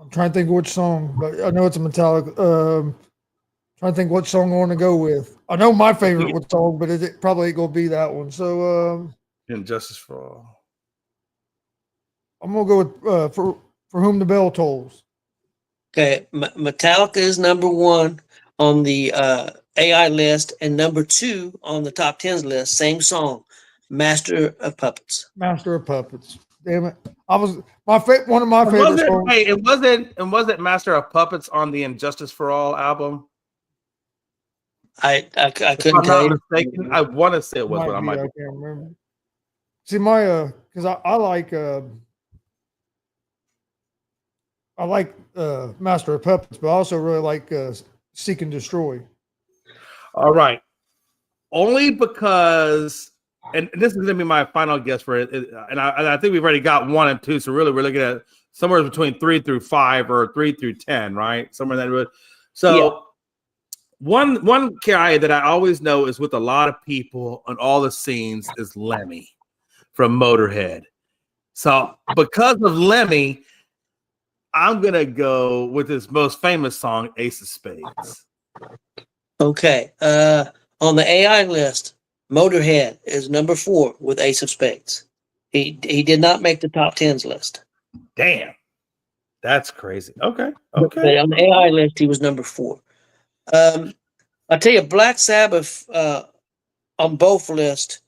S4: I'm trying to think which song, but I know it's a Metallica. Trying to think what song I want to go with. I know my favorite song, but it probably ain't gonna be that one. So
S1: Injustice for All.
S4: I'm gonna go with For Whom the Bell Tolls.
S5: Okay, Metallica is number 1 on the AI list, and number 2 on the top 10s list. Same song, Master of Puppets.
S4: Master of Puppets. Damn it! I was one of my
S1: Was
S4: favorite
S1: it,
S4: songs.
S1: hey, it wasn't Master of Puppets on the Injustice for All album?
S5: I
S1: If
S5: couldn't
S1: I'm
S5: tell
S1: not
S5: you.
S1: mistaken, I want to say it was,
S4: Might
S1: but I
S4: be,
S1: might
S4: I
S1: be.
S4: can't remember. See, my because I like Master of Puppets, but I also really like Seek and Destroy.
S1: All right. Only because, and this is going to be my final guess for it, and I think we've already got 1 and 2, so really we're looking at somewhere between 3 through 5 or 3 through 10, right? Somewhere in that road. So
S5: Yeah.
S1: one guy that I always know is with a lot of people on all the scenes is Lemmy from Motorhead. So because of Lemmy, I'm going to go with his most famous song, Ace of Spades.
S5: Okay. On the AI list, Motorhead is number 4 with Ace of Spades. He did not make the top 10s list.
S1: Damn. That's crazy. Okay.
S5: But
S1: Okay.
S5: on the AI list, he was number 4. I tell you, Black Sabbath on both lists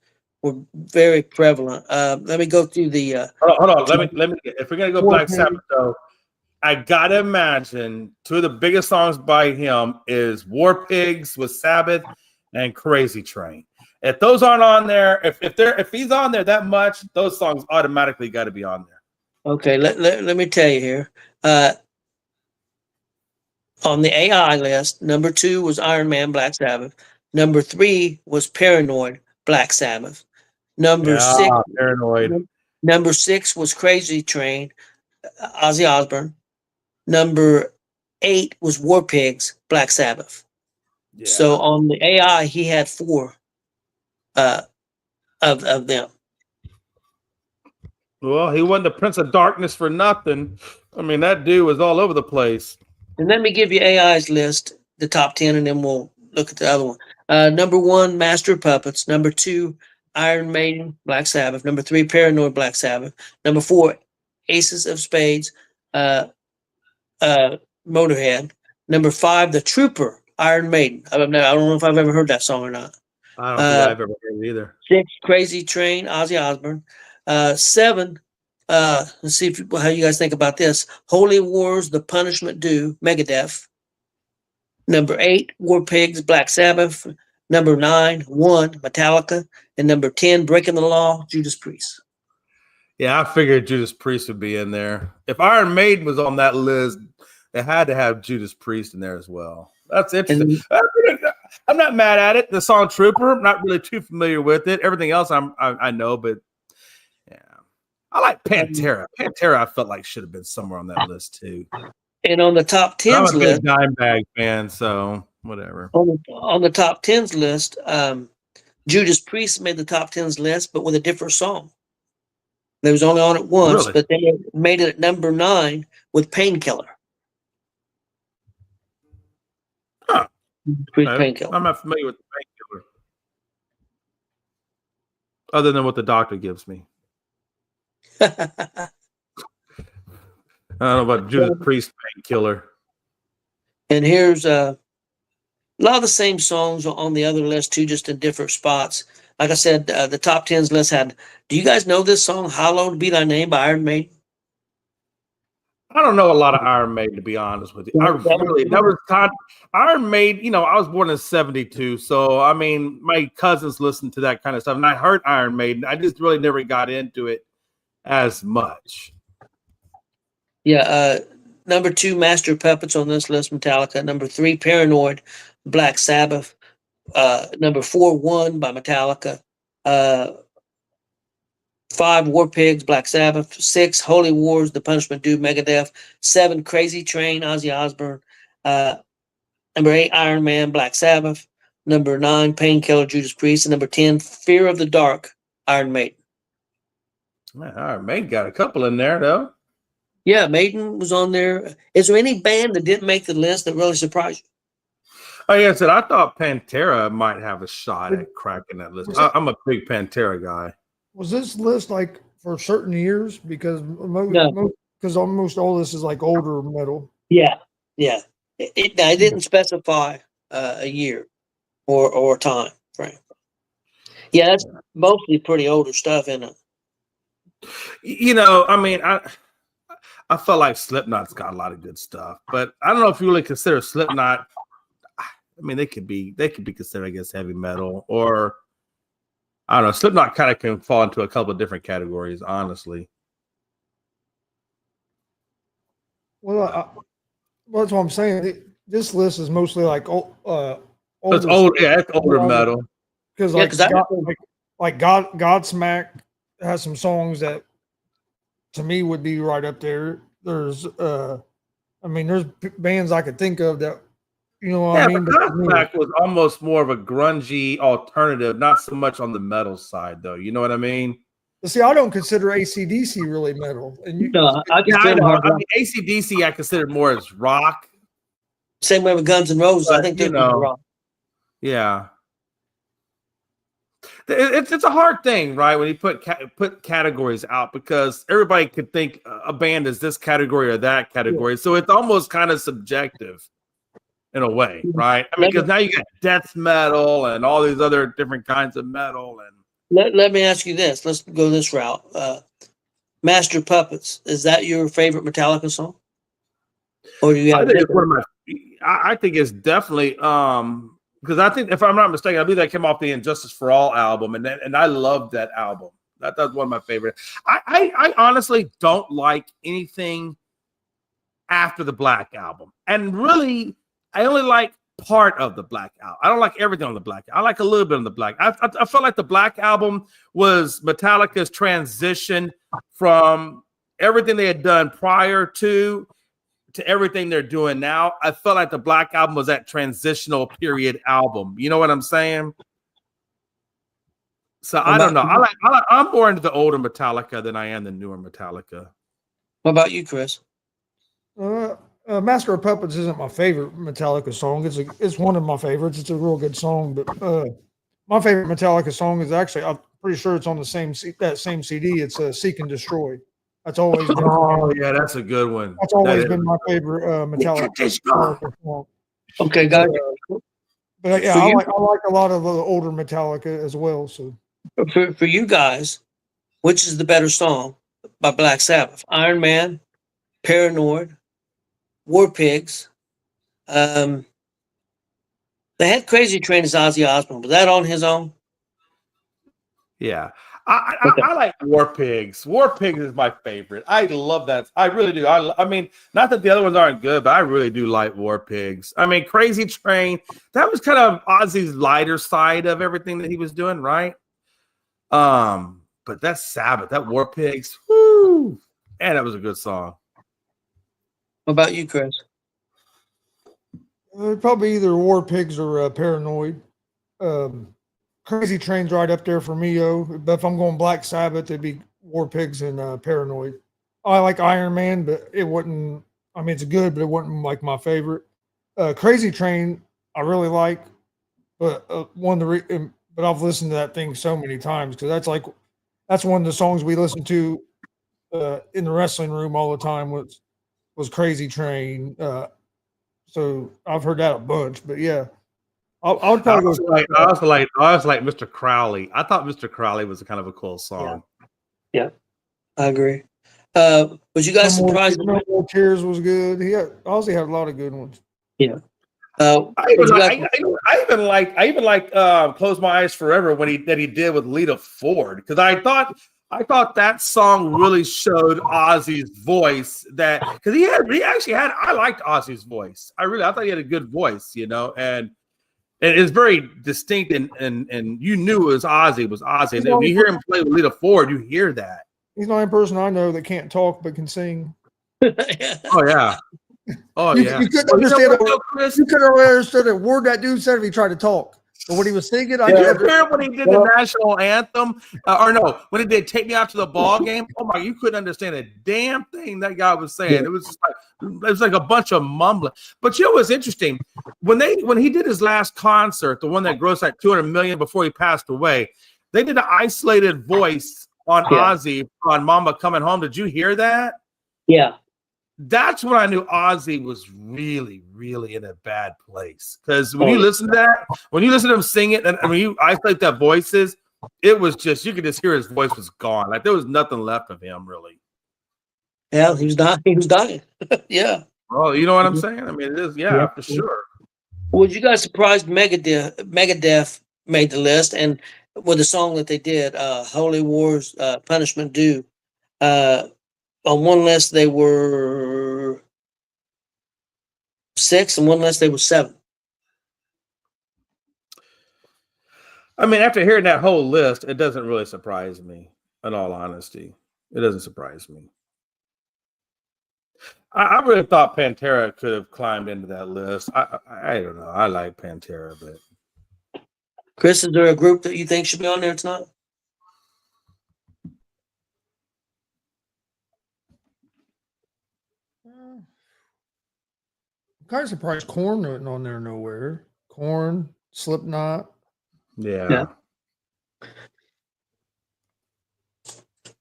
S5: were very prevalent. Let me go through the.
S1: Hold on. Let me. If we're gonna go
S4: War
S1: Black
S4: Pigs.
S1: Sabbath, though, I gotta imagine 2 of the biggest songs by him is War Pigs with Sabbath and Crazy Train. If those aren't on there, if he's on there that much, those songs automatically got to be on there.
S5: Okay, let me tell you here. On the AI list, number 2 was Iron Man, Black Sabbath. Number 3 was Paranoid, Black Sabbath. Number 6,
S1: Paranoid.
S5: Number 6 was Crazy Train, Ozzy Osbourne. Number 8 was War Pigs, Black Sabbath.
S1: Yeah.
S5: So on the AI, he had 4 of them.
S1: Well, he wasn't the Prince of Darkness for nothing. I mean, that dude was all over the place.
S5: And let me give you AI's list, the top 10, and then we'll look at the other one. Number 1, Master of Puppets. Number 2, Iron Maiden, Black Sabbath. Number 3, Paranoid, Black Sabbath. Number 4, Aces of Spades, Motorhead. Number 5, The Trooper, Iron Maiden. I don't know if I've ever heard that song or not.
S1: I don't think I've ever heard it either.
S5: 6, Crazy Train, Ozzy Osbourne. 7, let's see how you guys think about this. Holy Wars, The Punishment Due, Megadeth. Number 8, War Pigs, Black Sabbath. Number 9, 1, Metallica. And number 10, Breaking the Law, Judas Priest.
S1: Yeah, I figured Judas Priest would be in there. If Iron Maiden was on that list, they had to have Judas Priest in there as well. That's interesting. I'm not mad at it. The song Trooper, I'm not really too familiar with it. Everything else I know, but yeah. I like Pantera. Pantera I felt like should have been somewhere on that list too.
S5: And on the top 10s
S1: I'm a
S5: list,
S1: big Dimebag fan, so whatever.
S5: on the top 10s list, Judas Priest made the top 10s list, but with a different song. They was only on it once,
S1: Really?
S5: but they made it at number 9 with Painkiller.
S1: Huh.
S5: Priest
S1: Okay.
S5: Painkiller.
S1: I'm not familiar with the Painkiller. Other than what the doctor gives me. I don't know about Judas Priest Painkiller.
S5: And here's a lot of the same songs on the other list too, just in different spots. Like I said, the top 10s list had. Do you guys know this song, "Hallowed Be Thy Name" by Iron Maiden?
S1: I don't know a lot of Iron Maiden, to be honest with you. Iron Maiden, you know, I was born in 72. So, I mean, my cousins listened to that kind of stuff. And I heard Iron Maiden. I just really never got into it as much.
S5: Yeah. Number 2, Master of Puppets on this list, Metallica. Number 3, Paranoid, Black Sabbath. Number 4, 1 by Metallica. 5, War Pigs, Black Sabbath. 6, Holy Wars, The Punishment Due, Megadeth. 7, Crazy Train, Ozzy Osbourne. Number 8, Iron Man, Black Sabbath. Number 9, Painkiller, Judas Priest. And number 10, Fear of the Dark, Iron Maiden.
S1: Man, Iron Maiden got a couple in there, though.
S5: Yeah, Maiden was on there. Is there any band that didn't make the list that really surprised you?
S1: Like I said, I thought Pantera might have a shot at cracking that list. I'm a big Pantera guy.
S4: Was this list like for certain years? Because
S5: No.
S4: almost all this is like older metal.
S5: Yeah. It didn't specify a year or a time frame. Yeah, that's mostly pretty older stuff, isn't it?
S1: You know, I mean, I felt like Slipknot's got a lot of good stuff, but I don't know if you really consider Slipknot. I mean, they could be considered, I guess, heavy metal, or I don't know. Slipknot kind of can fall into a couple of different categories, honestly.
S4: Well, that's what I'm saying. This list is mostly like
S1: It's old, yeah, it's older metal.
S4: Because
S5: Yeah,
S4: like,
S5: 'cause I-
S4: Godsmack has some songs that to me would be right up there. There's there's bands I could think of that, you know what
S1: Yeah,
S4: I mean?
S1: but Godsmack was almost more of a grungy alternative, not so much on the metal side, though. You know what I mean?
S4: But see, I don't consider AC/DC really metal. And you,
S5: No, I
S1: Yeah, I
S5: consider
S1: know.
S5: hard
S1: I
S5: rock.
S1: mean, AC/DC, I consider more as rock.
S5: Same way with Guns N' Roses. I
S1: But,
S5: think
S1: you
S5: they're
S1: know,
S5: rock.
S1: Yeah. It's a hard thing, right? When you put categories out, because everybody could think a band is this category or that category, so it's almost kind of subjective in a way, right? I mean, because now you got death metal and all these other different kinds of metal, and
S5: Let me ask you this. Let's go this route. Master Puppets. Is that your favorite Metallica song? Or do you
S1: I
S5: have
S1: think it's
S5: different?
S1: one of my. I think it's definitely because I think, if I'm not mistaken, I believe that came off the Injustice for All album, and I love that album. That's one of my favorite. I honestly don't like anything after the Black album, and really, I only like part of the Black album. I don't like everything on the Black. I like a little bit on the Black. I felt like the Black album was Metallica's transition from everything they had done prior to everything they're doing now. I felt like the Black album was that transitional period album. You know what I'm saying? So I don't know. I'm more into the older Metallica than I am the newer Metallica.
S5: What about you, Chris?
S4: Master of Puppets isn't my favorite Metallica song. It's one of my favorites. It's a real good song, but my favorite Metallica song is actually, I'm pretty sure it's on the same CD. It's Seek and Destroy. That's always been,
S1: Oh yeah, that's a good one.
S4: that's always been my favorite Metallica song.
S5: Okay, guys.
S4: But yeah,
S5: For
S4: I
S5: you-
S4: like a lot of the older Metallica as well. So
S5: For you guys, which is the better song by Black Sabbath? Iron Man, Paranoid, War Pigs. They had Crazy Train as Ozzy Osbourne. Was that on his own?
S1: Yeah. I like War Pigs. War Pigs is my favorite. I love that. I really do. I mean, not that the other ones aren't good, but I really do like War Pigs. I mean, Crazy Train, that was kind of Ozzy's lighter side of everything that he was doing, right? But that Sabbath, that War Pigs, whoo, and that was a good song.
S5: What about you, Chris?
S4: probably either War Pigs or Paranoid. Crazy Train's right up there for me, but if I'm going Black Sabbath, it'd be War Pigs and Paranoid. I like Iron Man, but it wouldn't. I mean, it's good, but it wasn't like my favorite. Crazy Train, I really like, but but I've listened to that thing so many times because that's one of the songs we listen to in the wrestling room all the time was Crazy Train. So I've heard that a bunch, but yeah. I would probably
S1: I also like Mr. Crowley. I thought Mr. Crowley was kind of a cool song.
S5: Yeah, I agree. Was you guys surprised?
S4: No More Tears was good. Ozzy had a lot of good ones.
S5: Yeah.
S1: I even like Close My Eyes Forever when he did with Lita Ford, because I thought that song really showed Ozzy's voice, that because I liked Ozzy's voice. I thought he had a good voice, and it's very distinct, and you knew it was Ozzy. And when you hear him play with Lita Ford, you hear that.
S4: He's the only person I know that can't talk but can sing.
S1: Oh yeah. Oh yeah.
S4: You couldn't understand. You could have understood a word that dude said if he tried to talk. But when he was singing, I
S1: Did you hear when he did the national anthem? When he did "Take Me Out to the Ball Game"? Oh my! You couldn't understand a damn thing that guy was saying. It was like a bunch of mumbling. But what's interesting? When he did his last concert, the one that grossed like $200 million before he passed away, they did an isolated voice on Ozzy on "Mama Coming Home." Did you hear that?
S5: Yeah.
S1: that's when I knew Ozzy was really, really in a bad place. Because when you listen to that, when you listen to him sing it, and when you isolate that voices, it was just, you could just hear his voice was gone. Like there was nothing left of him, really.
S5: Yeah, he was dying. He was dying. Yeah.
S1: Oh, you know what I'm saying? I mean, it is, yeah, for sure.
S5: Was you guys surprised Megadeth made the list, and with the song that they did, Holy Wars, Punishment Due, on one list they were 6, and one list they were 7.
S1: I mean, after hearing that whole list, it doesn't really surprise me, in all honesty. It doesn't surprise me. I really thought Pantera could have climbed into that list. I don't know. I like Pantera, but
S5: Chris, is there a group that you think should be on there? It's not.
S4: I'm kind of surprised Korn wasn't on there nowhere. Korn, Slipknot.
S1: yeah.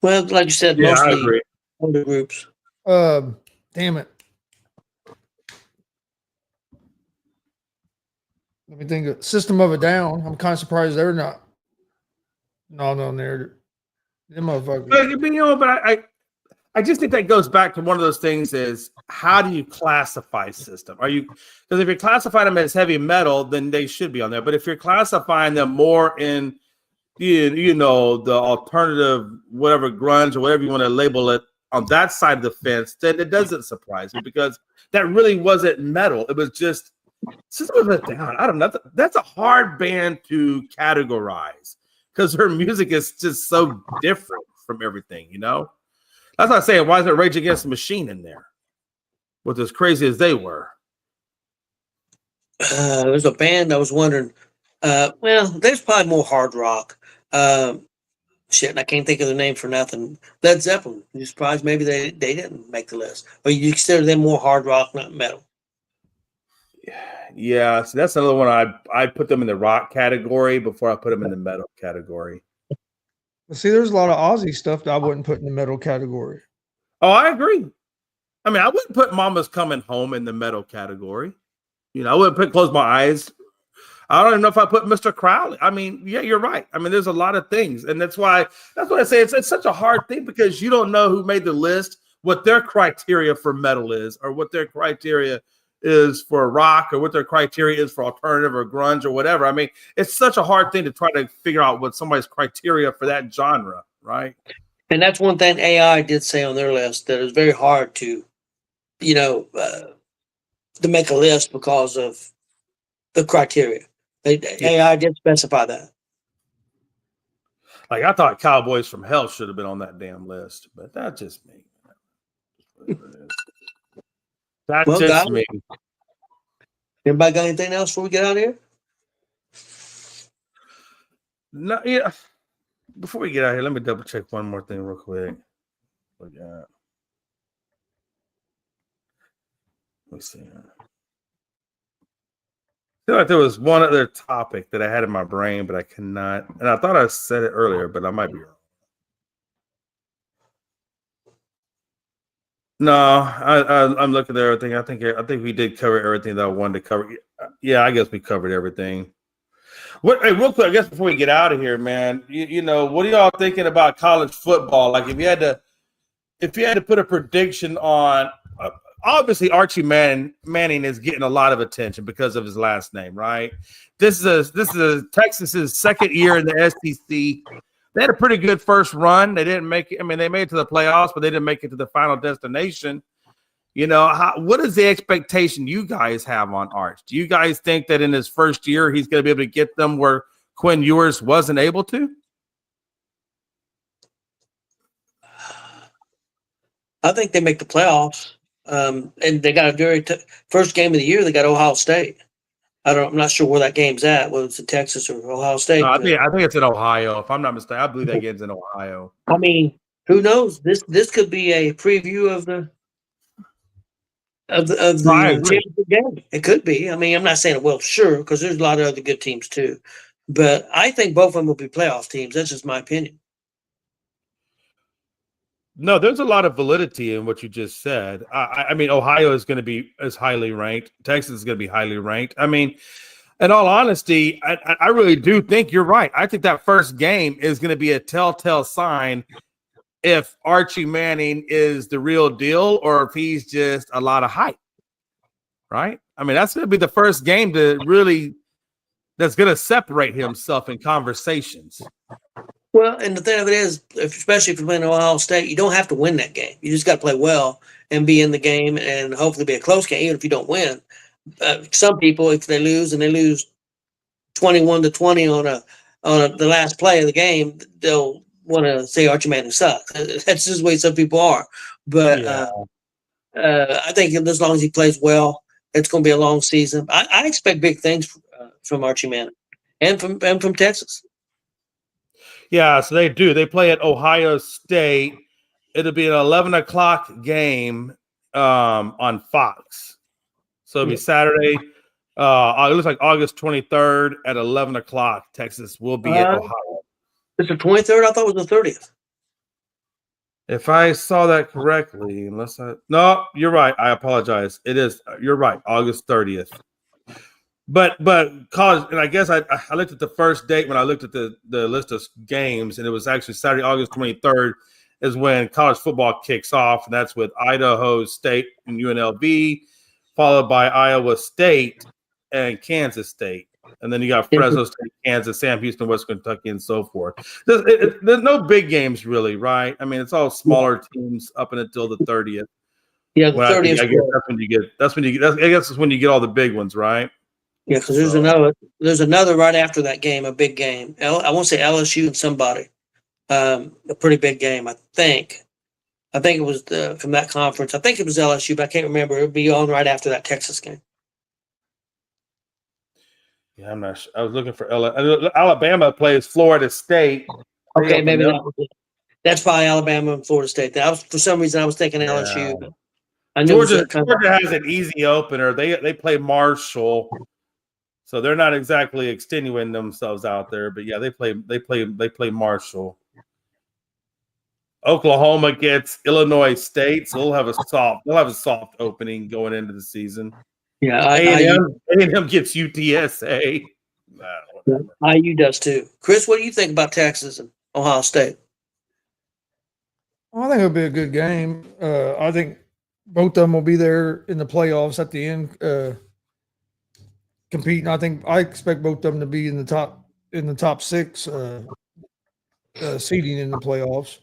S5: Well, like you said,
S1: Yeah, I
S5: mostly
S1: agree.
S5: older groups.
S4: Damn it. Let me think of System of a Down. I'm kind of surprised they're not on there. Them motherfuckers.
S1: But I just think that goes back to one of those things is how do you classify System? Because if you're classifying them as heavy metal, then they should be on there. But if you're classifying them more in you know, the alternative, whatever grunge or whatever you want to label it on that side of the fence, then it doesn't surprise me because that really wasn't metal. It was just System of a Down. I don't know. That's a hard band to categorize because her music is just so different from everything, you know? That's not saying why is it Rage Against the Machine in there with as crazy as they were?
S5: There's a band I was wondering. Well, there's probably more hard rock. Shit, I can't think of the name for nothing. Led Zeppelin. You surprised maybe they didn't make the list, or you consider them more hard rock, not metal?
S1: Yeah, so that's another one. I put them in the rock category before I put them in the metal category.
S4: See, there's a lot of Aussie stuff that I wouldn't put in the metal category.
S1: Oh, I agree. I mean, I wouldn't put Mama's Coming Home in the metal category. You know, I wouldn't put Close My Eyes. I don't even know if I put Mr. Crowley. I mean, yeah, you're right. I mean, there's a lot of things. And that's what I say. It's such a hard thing because you don't know who made the list, what their criteria for metal is, or what their criteria is for rock, or what their criteria is for alternative or grunge or whatever. I mean, it's such a hard thing to try to figure out what somebody's criteria for that genre, right?
S5: And that's one thing AI did say on their list, that it's very hard to, you know, to make a list because of the criteria. AI did specify that.
S1: Like I thought Cowboys from Hell should have been on that damn list, but that's just me. That's
S5: Well,
S1: just
S5: guys,
S1: me.
S5: Everybody got anything else before we get out of here?
S1: No, yeah. Before we get out of here, let me double check one more thing real quick. Let me see. I feel like there was one other topic that I had in my brain, but I cannot. And I thought I said it earlier, but I might be wrong. No, I'm looking at everything. I think we did cover everything that I wanted to cover. Yeah, I guess we covered everything. Hey, real quick, I guess before we get out of here, man, you know, what are y'all thinking about college football? Like, if you had to put a prediction on, obviously Archie Manning is getting a lot of attention because of his last name, right? This is Texas's second year in the SEC. They had a pretty good first run. They didn't make it. I mean, they made it to the playoffs, but they didn't make it to the final destination. You know, what is the expectation you guys have on Arch? Do you guys think that in his first year he's going to be able to get them where Quinn Ewers wasn't able to?
S5: I think they make the playoffs. And they got a very first game of the year. They got Ohio State. I'm not sure where that game's at. Whether it's in Texas or Ohio State.
S1: No, I think it's in Ohio. If I'm not mistaken, I believe that game's in Ohio.
S5: I mean, who knows? This could be a preview of the championship game. It could be. I mean, I'm not saying it will, sure, because there's a lot of other good teams too. But I think both of them will be playoff teams. That's just my opinion.
S1: No, there's a lot of validity in what you just said. I mean, Ohio is highly ranked. Texas is going to be highly ranked. I mean, in all honesty, I really do think you're right. I think that first game is going to be a telltale sign if Archie Manning is the real deal or if he's just a lot of hype, right? I mean, that's going to be the first game that's going to separate himself in conversations.
S5: Well, and the thing of it is, especially if you're playing Ohio State, you don't have to win that game. You just got to play well and be in the game and hopefully be a close game, even if you don't win. Some people, if they lose and they lose 21-20 on the last play of the game, they'll want to say Archie Manning sucks. That's just the way some people are. But I think as long as he plays well, it's going to be a long season. I expect big things from Archie Manning and from Texas.
S1: Yeah, so they do. They play at Ohio State. It'll be an 11 o'clock game on Fox. So it'll be Saturday. It looks like August 23rd at 11 o'clock. Texas will be at Ohio.
S5: It's the 23rd? I thought it was the 30th.
S1: If I saw that correctly, no, you're right. I apologize. It is. You're right. August 30th. But college, and I guess I looked at the first date when I looked at the list of games, and it was actually Saturday, August 23rd, is when college football kicks off, and that's with Idaho State and UNLV, followed by Iowa State and Kansas State, and then you got Fresno State, Kansas, Sam Houston, West Kentucky, and so forth. There's no big games really, right? I mean, it's all smaller teams up until the 30th.
S5: Yeah, the 30th.
S1: I guess that's when you get all the big ones, right?
S5: Yeah, because there's another right after that game, a big game. I won't say LSU and somebody, a pretty big game. I think it was from that conference. I think it was LSU, but I can't remember. It'll be on right after that Texas game.
S1: Yeah, I'm not sure. I was looking for Alabama plays Florida State.
S5: Okay, maybe that's probably Alabama and Florida State. For some reason I was thinking LSU. But I knew
S1: Georgia has an easy opener. They play Marshall. So they're not exactly extenuating themselves out there, but yeah, they play Marshall. Oklahoma gets Illinois State, so they'll have a soft opening going into the season.
S5: Yeah,
S1: A&M gets UTSA.
S5: IU does too. Chris, what do you think about Texas and Ohio State?
S4: Well, I think it'll be a good game. I think both of them will be there in the playoffs at the end. Competing. I expect both of them to be in the top six seeding in the playoffs.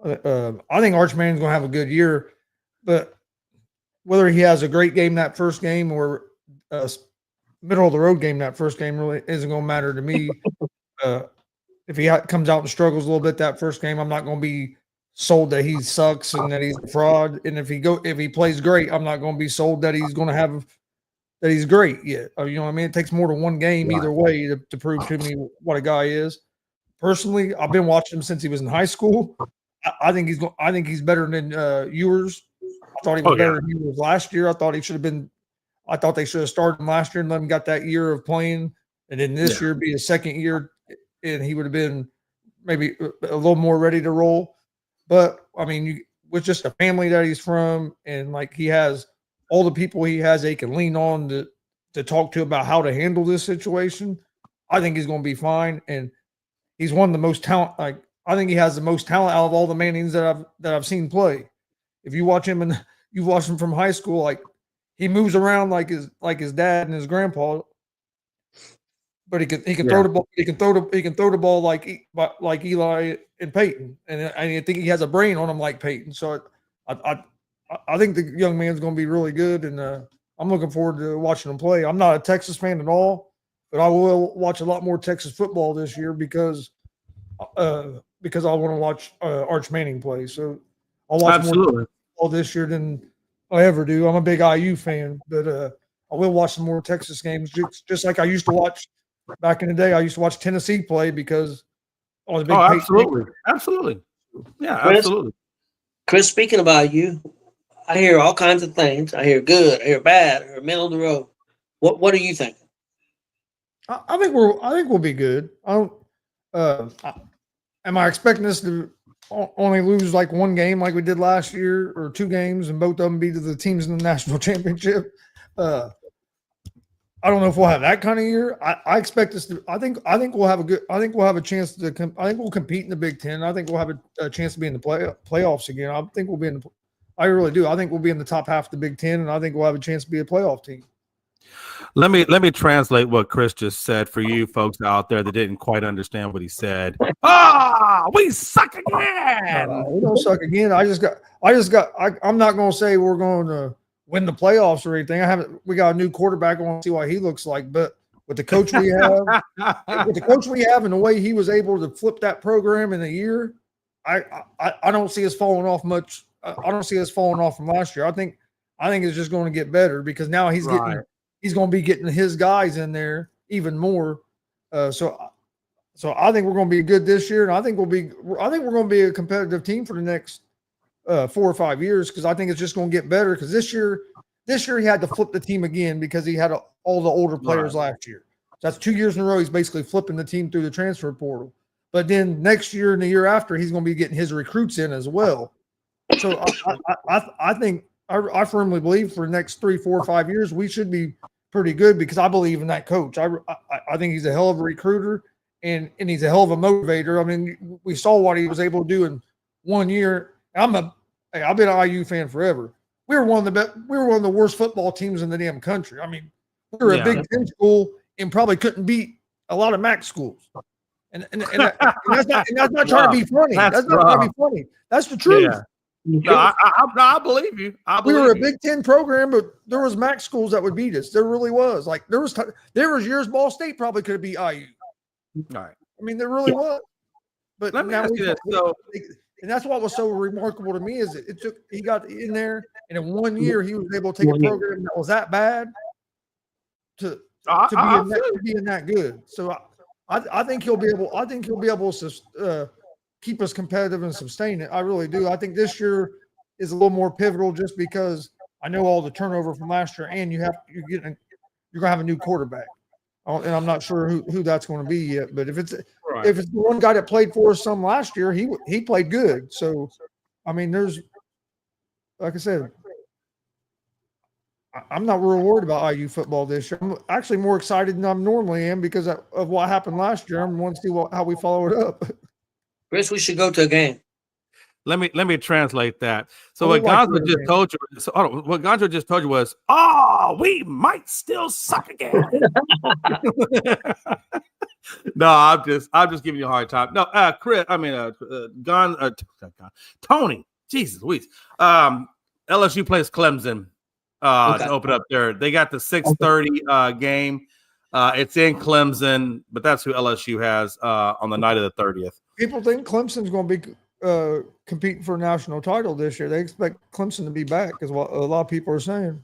S4: I think Arch Manning's going to have a good year, but whether he has a great game that first game or a middle of the road game that first game really isn't going to matter to me. If he comes out and struggles a little bit that first game, I'm not going to be sold that he sucks and that he's a fraud. And if he plays great, I'm not going to be sold that he's going to have that he's great yet. You know what I mean? It takes more than one game either way to prove to me what a guy is. Personally, I've been watching him since he was in high school. I think he's better than Ewers. I thought he was better than Ewers last year. I thought they should have started him last year and let him got that year of playing, and then this year be his second year, and he would have been maybe a little more ready to roll. But I mean, with just the family that he's from, and like he has all the people he has they can lean on to talk to about how to handle this situation, I think he's going to be fine. And he's one of the most talent. Like I think he has the most talent out of all the Mannings that I've seen play. If you watch him and you watch him from high school, like he moves around like his dad and his grandpa. But he can throw the ball. He can throw the ball like Eli and Peyton, and I think he has a brain on him like Peyton. So I think the young man's going to be really good, and I'm looking forward to watching him play. I'm not a Texas fan at all, but I will watch a lot more Texas football this year because I want to watch Arch Manning play. So I'll watch more football this year than I ever do. I'm a big IU fan, but I will watch some more Texas games, just like I used to watch back in the day. I used to watch Tennessee play because I was a big
S1: absolutely. Yeah,
S5: Chris,
S1: absolutely.
S5: Chris, speaking about you, I hear all kinds of things. I hear good, I hear bad, I hear middle of the road. What do you think?
S4: I think we'll be good. I don't. Am I expecting us to only lose like one game like we did last year, or two games, and both of them be to the teams in the national championship. I don't know if we'll have that kind of year. I expect us to. I think we'll have a good. I think we'll have a chance to. I think we'll compete in the Big Ten. I think we'll have a chance to be in the playoffs again. I think we'll be in the. I really do. I think we'll be in the top half of the Big Ten, and I think we'll have a chance to be a playoff team.
S1: Let me translate what Chris just said for you folks out there that didn't quite understand what he said. We suck again.
S4: We don't suck again. I'm not going to say we're going to win the playoffs or anything. We got a new quarterback. I want to see what he looks like. But with the coach we have, and the way he was able to flip that program in a year, I don't see us falling off much. I don't see us falling off from last year. I think it's just going to get better because now he's going to be getting his guys in there even more. So I think we're going to be good this year, and I think we're going to be a competitive team for the next 4 or 5 years because I think it's just going to get better. Because this year he had to flip the team again because he had all the older players last year. So that's 2 years in a row he's basically flipping the team through the transfer portal. But then next year and the year after, he's going to be getting his recruits in as well. So I think I firmly believe for the next 3, 4, 5 years we should be pretty good because I believe in that coach. I think he's a hell of a recruiter and he's a hell of a motivator. I mean, we saw what he was able to do in 1 year. I've been an IU fan forever. We were one of the worst football teams in the damn country. I mean, we were a Big Ten school and probably couldn't beat a lot of MAC schools. And that's not trying to be funny. That's not trying to be funny. That's the truth.
S1: Yeah. No, I believe you.
S4: We were a Big Ten program, but there was MAC schools that would beat us. There really was. Like there was years Ball State probably could have beat IU.
S1: All right.
S4: I mean, there really was. But
S1: Let me
S4: now
S1: ask you this. So,
S4: and that's what was so remarkable to me is that he got in there, and in 1 year he was able to take a program that was that bad to being that good. So I think he'll be able. I think he'll be able to keep us competitive and sustain it. I really do. I think this year is a little more pivotal just because I know all the turnover from last year, and you're gonna have a new quarterback, and I'm not sure who that's going to be yet. But if it's the one guy that played for us some last year, he played good. So, I mean, there's like I said, I'm not real worried about IU football this year. I'm actually more excited than I normally am because of what happened last year. I want to see how we follow it up.
S5: Chris, we should go to a game.
S1: Let me translate that. So what Gonzo just told you. What Gonzo just told you was, we might still suck again. No, I'm just giving you a hard time. No, Chris. I mean, Tony. Jesus, Louise. LSU plays Clemson to open up there. They got the 6:30 game. It's in Clemson, but that's who LSU has on the night of the 30th.
S4: People think Clemson's going to be competing for a national title this year. They expect Clemson to be back, is what a lot of people are saying.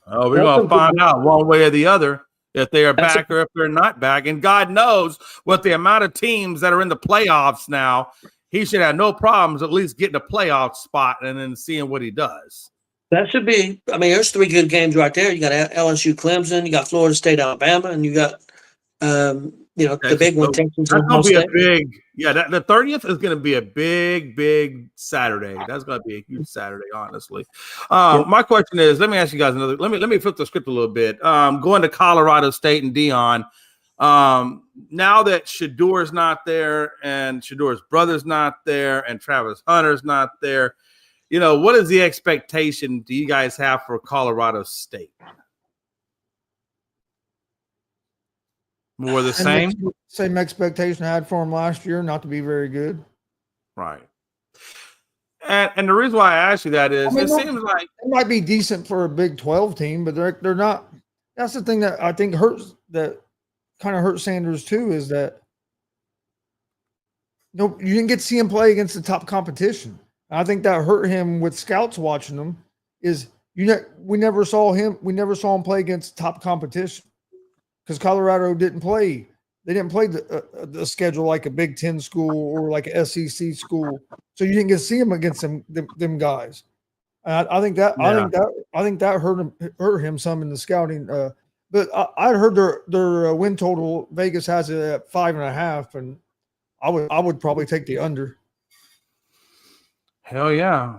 S1: Oh, we're going to find out one way or the other if they are back or if they're not back. And God knows with the amount of teams that are in the playoffs now, he should have no problems at least getting a playoff spot and then seeing what he does.
S5: That should be. I mean, there's 3 good games right there. You got LSU, Clemson. You got Florida State, Alabama, and you got the big one. Texas.
S1: That's going to be a big. Yeah, the 30th is going to be a big Saturday. That's going to be a huge Saturday, honestly. My question is, let me ask you guys another. Let me flip the script a little bit. Going to Colorado State and Dion. Now that Shadour's not there and Shadour's brother's not there and Travis Hunter's not there. What is the expectation do you guys have for Colorado State? More of the same?
S4: Same expectation I had for them last year, not to be very good.
S1: Right. And the reason why I ask you that is it seems like
S4: it might be decent for a Big 12 team, but they're not. That's the thing that I think kind of hurts Sanders too, is that you didn't get to see him play against the top competition. I think that hurt him with scouts watching him. We never saw him play against top competition because Colorado didn't play. They didn't play the schedule like a Big Ten school or like an SEC school, so you didn't get to see him against them guys. I think that hurt him some in the scouting. But I heard their win total Vegas has it at 5.5, and I would probably take the under.
S1: Hell yeah.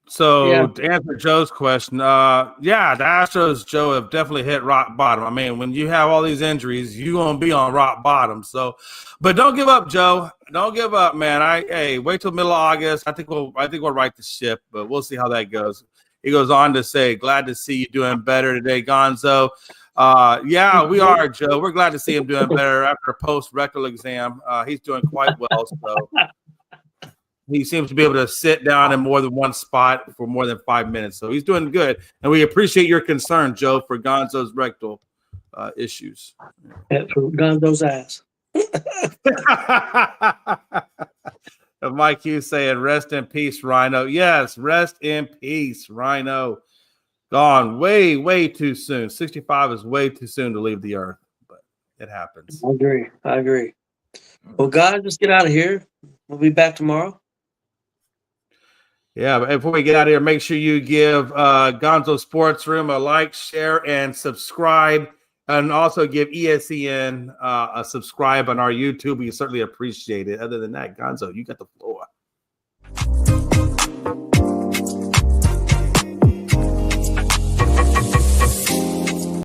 S1: So
S5: Yeah.
S1: to answer Joe's question, yeah, the Astros, Joe, have definitely hit rock bottom. I mean, when you have all these injuries, you're gonna be on rock bottom. So, but don't give up, Joe. Don't give up, man. Wait till middle of August. I think we'll right the ship, but we'll see how that goes. He goes on to say, glad to see you doing better today, Gonzo. Yeah, we are, Joe. We're glad to see him doing better after a post-rectal exam. He's doing quite well. So he seems to be able to sit down in more than one spot for more than 5 minutes. So he's doing good. And we appreciate your concern, Joe, for Gonzo's rectal issues.
S5: Yeah, for Gonzo's ass.
S1: Mike Hughes saying, rest in peace, Rhino. Yes, rest in peace, Rhino. Gone way, way too soon. 65 is way too soon to leave the earth, but it happens.
S5: I agree. Well, guys, let's get out of here. We'll be back tomorrow.
S1: Yeah, but before we get out of here, make sure you give Gonzo Sports Room a like, share, and subscribe. And also give ESEN a subscribe on our YouTube. We certainly appreciate it. Other than that, Gonzo, you got the floor.